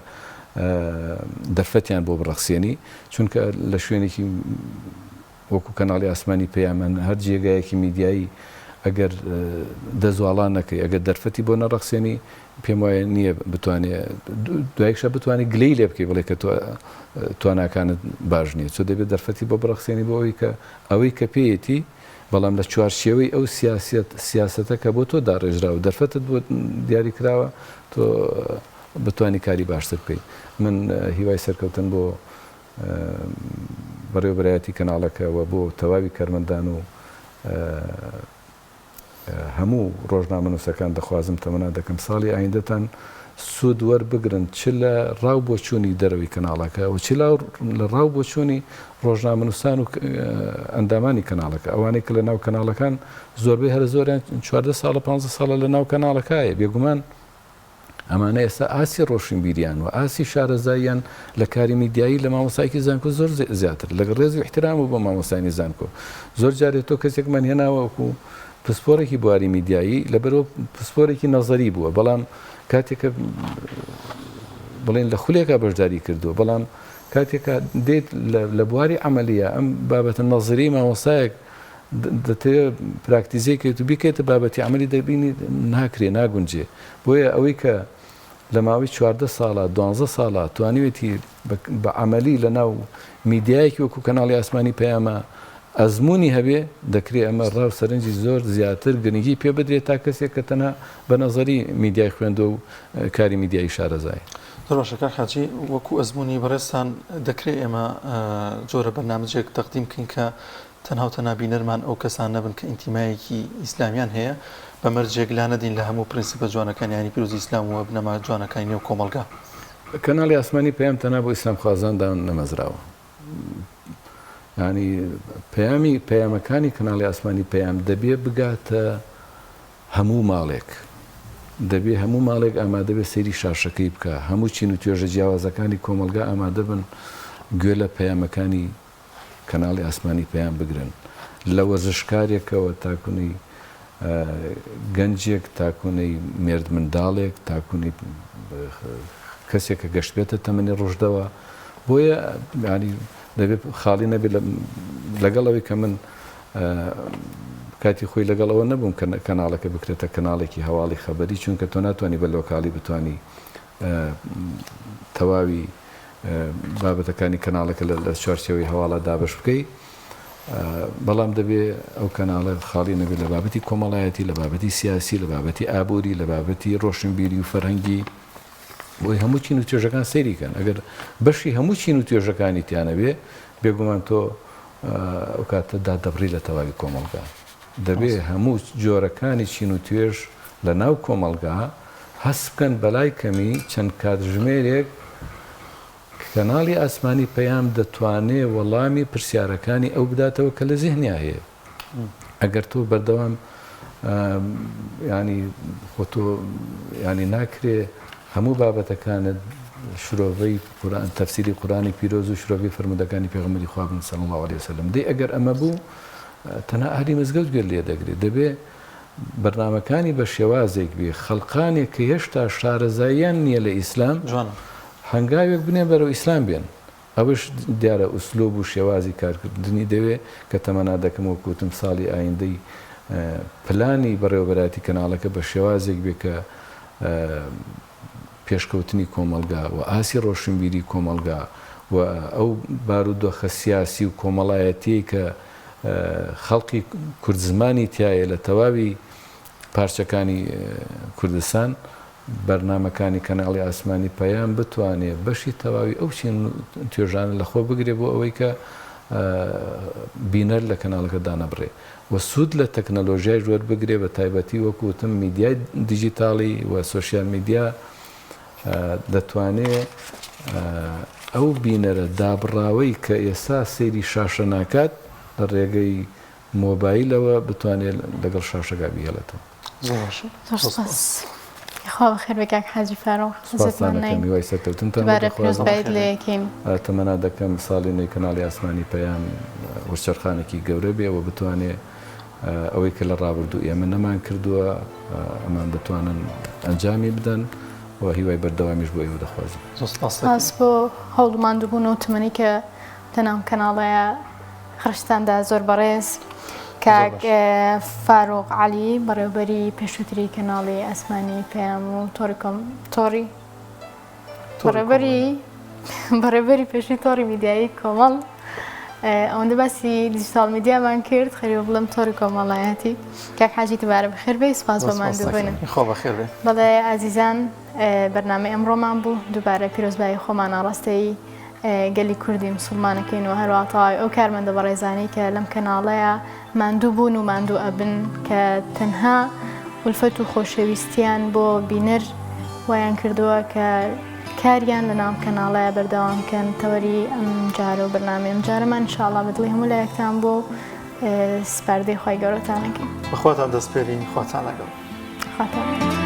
دەرفەتیان بۆ بڕەخسێنی چونکە لە شوێنێکی وەکو کەناڵی ئاسمانی پەیامان هەر جێگایەکی میدیایی ئەگەر دەزواڵان نەکەی ئەگەر دەرفەتی بۆ نەڕەخسێنی پێم وایە نییە بتوانێت دوایکشە بتوانێت گلەی لێ بکەی بڵێ کە تواناکانت باش نییە چۆ دەبێت دەرفەتی بۆ بڕەخسێنی بۆ ئەوەی کە پێیەتی بەڵام لە چوارشێوەی ئەو سیاسەتە کە بۆ تۆ داڕێژراوە دەرفەتت بۆ دیاری کراوە تۆ بتوانی کاری باشتر بکەیت من هیوای سەرکەوتن بۆ بەڕێوەبەرایەتی کەناڵەکەەوە بۆ تەواوی کارمەندان و هەموو ڕۆژنامەنووسەکان دەخوازم تەمەنا دەکەم ساڵی ئایندەتان سوود وەربگرن چ لە ڕاو بۆ چوونی دەرەوەی کەناڵەکە و چ لە ڕاو بۆ چوونی ڕۆژنامەنووسان و ئەندامانی کەناڵەکە ئەوانەی کە لە ناو کەناڵەکان زۆربەی هەرە زۆریان 14 ساڵە 15 ساڵە لە ناو کەناڵەکایە بێگومان ئەمانە ئێستا ئاسی ڕۆشنبیریان و ئاسی شارەزاییان لە کاری میدیایی لە مامۆسایکی زانکۆ زۆر زیاتر لەگە ڕێز و احترام و بۆ مامۆسانی زانکۆ زۆر جارێت تۆ کەسێکمان هێناوەکو پسپۆرێکی بواری میدیایی لەبەرەوە پسپۆرێکی نەزەری بووە بەڵام کاتێکە بڵێن لە خولێکە بەشداری کردووە بەڵام کاتێکە دێت لە بواری عملیە ئەم بابەتە نەزەری مامۆسایەک دەتەوێت پراکتیزێکێت و بیکێتە بابەتی عملی دەبینی ناکرێ ناگونجێ بۆیە ئەوەی کە لە ماوەی 14 ساڵە 12 ساڵە توانیوێتی بە عملی لە ناو میدیایەکی وەکو کەناڵی ئاسمانی پەیامە ئەزمموی هەبێ دەکرێت ئەمە ڕاو سەرنجی زۆر زیاتر گرنگی پێ بدرێت تا کەسێک کە تەنها بە نەزەری میدیای خوێندە و کاری میدیایی شارەزای ڕۆژەکە حاجی وەکو ئەزمموی بەڕێستان دەکرێت ئێمە جۆرە بەرنامەجێک تەقدیم بکەین کە تەنها و تەنها بینەرمان ئەو کەسان نەبن کە ئینتیمایەکی ئیسلامیان هەیە بەمەرجێک لا نەدین لە هەموو پرینسیپە جوانەکانیانی پیرۆزی ئیسلام و بنەما جوانەکانی نێو کۆمەلگا کەناڵی ئاسمانی پەیام تەنها بۆ ئیسلام خوازاندا نەمەزراوە ینی پەیامەکانی کەناڵی ئاسمانی پەیام دەبێ بگاتە هەموو ماڵێک دەبێ هەموو ماڵێک ئامادە بێ سەیری شاشەکەی بکە هەموو چین و توێژە جیاوازەکانی کۆمەلگا ئامادە بن گوێ لە پەیامەکانی کەناڵی ئاسمانی پەیام بگرن لە وەزشکارێکەوە تاکوونی گەنجێک تاکوونەی مرد منداڵێک تاکوونی کەسێک کە گەشت بێتە تەمەنی ڕۆژدەوە بۆیە ینی دەبێت خاڵی نەبێت لەگەڵەوەی کە من کاتی خۆی لەگەڵەوە نەبووم کەناڵەکە بکرێتە کەناڵێکی هەواڵی خەبەری چونکە تۆ ناتوانانی بە لۆکاڵی بتانی تەواوی بابەتەکانی کەناڵەکە لە چوارچێوەی هەواڵە دابش بکەیت بەڵام دەبێ ئەو کەناڵە خاڵی نەبێت لە بابەتی کۆمەڵایەتی لە بابەتی سیاسی لە بابەتی ئابووری لە بابەتی ڕۆشنبیری و فەرهەنگی بۆی هەموو چین و توێژەکان سەیریکەن ئەگەر بەشی هەموو چین و توێژەکانی تیانەبێ بێگومان تۆ ئەو کاتەدا دەبڕی لە تەواوی کۆمەلگا دەبێ هەموو جۆرەکانی چین و توێژ لە ناو کۆمەلگا هەست بکەن بەلای کەمی چەند کاتژمێرێک کەناڵی ئاسمانی پەیام دەتوانێت وەڵامی پرسیارەکانی ئەو بداتەوە کە لە زیهنیا هەیە ئەگەر تۆ بەردەوام ینی خۆ تۆ ینی ناکرێ هەموو بابەتەکانت شرۆڤەی تەفسیری قورآانی پیرۆز و شرۆڤی فرمودەکانی پێغەمبەری خوا بن صلی الله علیه وسلم دەی ئەگەر ئەمە بوو تەنها ئاهلی مزگەوت گوێ لێ دەگرێت دەبێ بەرنامەکانی بە شێوازێک بێ خەڵقانێک کە هێشتا شارەزاییان نییە لە ئیسلام هەنگاوێک بنێ بەرەو ئیسلام بێن ئەوش دیارە ئوسلوب و شێوازی کارکردنی دەوێ کە تەمەنا دەکەم و کوتم ساڵی ئایندەی پلانی بەڕێوەبەراتی کەناڵەکە بە شێوازێک بێ کە پێشکەوتنی کۆمەلگا و ئاسی ڕۆشنبیری کۆمەلگا و ئەو بارودۆخە سیاسی و کۆمەڵایەتی کە خەڵکی کورد زمانی تایە لە تەواوی پارچەکانی کوردستان بەرنامەکانی کەناڵی ئاسمانی پەیام بتوانێت بەشی تەواوی ئەو چین توێژانە لەخۆ بگرێ بۆ ئەوەی کە بینەر لە کەناڵەکەدا نەبڕێ و سوود لە تەکنەلۆژیای ژوەر بگرێ بە تایبەتی وەکوتم میدیای دیجیتاڵی و سۆشیال میدیا دەتوانێت ئەو بینەرە دابڕاوەی کە ئێستا سەیری شاشە ناکات لە ڕێگەی مۆبایلەوە بتوانێت لەگەڵ شاشەکە بهێڵێتەوە. خوا بەخێر بێ کاک حاجی فاروق میوای سەرکەوتنتان تەمەنا دەکەم ساڵی نوێی کەناڵی ئاسمانی پەیام وەرچەرخانێکی گەورە بێ و بتوانێت ئەوەی کە لە ڕابردوو ئێمە نەمان کردووە ئەمان بتوانن ئەنجامی بدەن و هیوای بەردەوامیش بۆ ئێوە دەخوازم. سپاس بۆ هەوڵماندبوون و تمەنی کە تەنام کەناڵەیە خرشتاندا زۆر بەڕێز کاک فاروق علی بەڕێوەبەری پێشووتری کەناڵی ئاسمانی پەیام و تۆری بەڕێوەبەری پێشووی تۆری میدیایی کۆمەڵ ئەوەندە باسی دیجیتال میدیامان کرد خەریوە بڵم تۆری کۆمەڵایەتی کاک حاجی تبارە بەخێر بێ سپاس بۆماندووبوونن. بەڵێ ئازیزان بەرنامەی ئەمڕۆمان بوو دووبارە پیرۆزبایی خۆمان ئاڕاستەی گەلی کوردی مسلمانەکەین و هەرواتەوای ئەو کارمەندە بەڕێزانەی کە لەم کەناڵەیە ماندوو بوون و ماندوو ئەبن کە تەنها ولفەت و خۆشەویستیان بۆ بینەر وایان کردووە کە کاریان لە ناو کەناڵەیە بەردەوامکەن تەوەری ئەم جارە و بەرنامە ئەم جارەمان ئینشاءڵڵا بەدڵی هەموو لایەکتان بۆ سپاردەی خی گەورەتانەکەین بەخواتان دەستپێرین خواتان لەگەڵ خاتان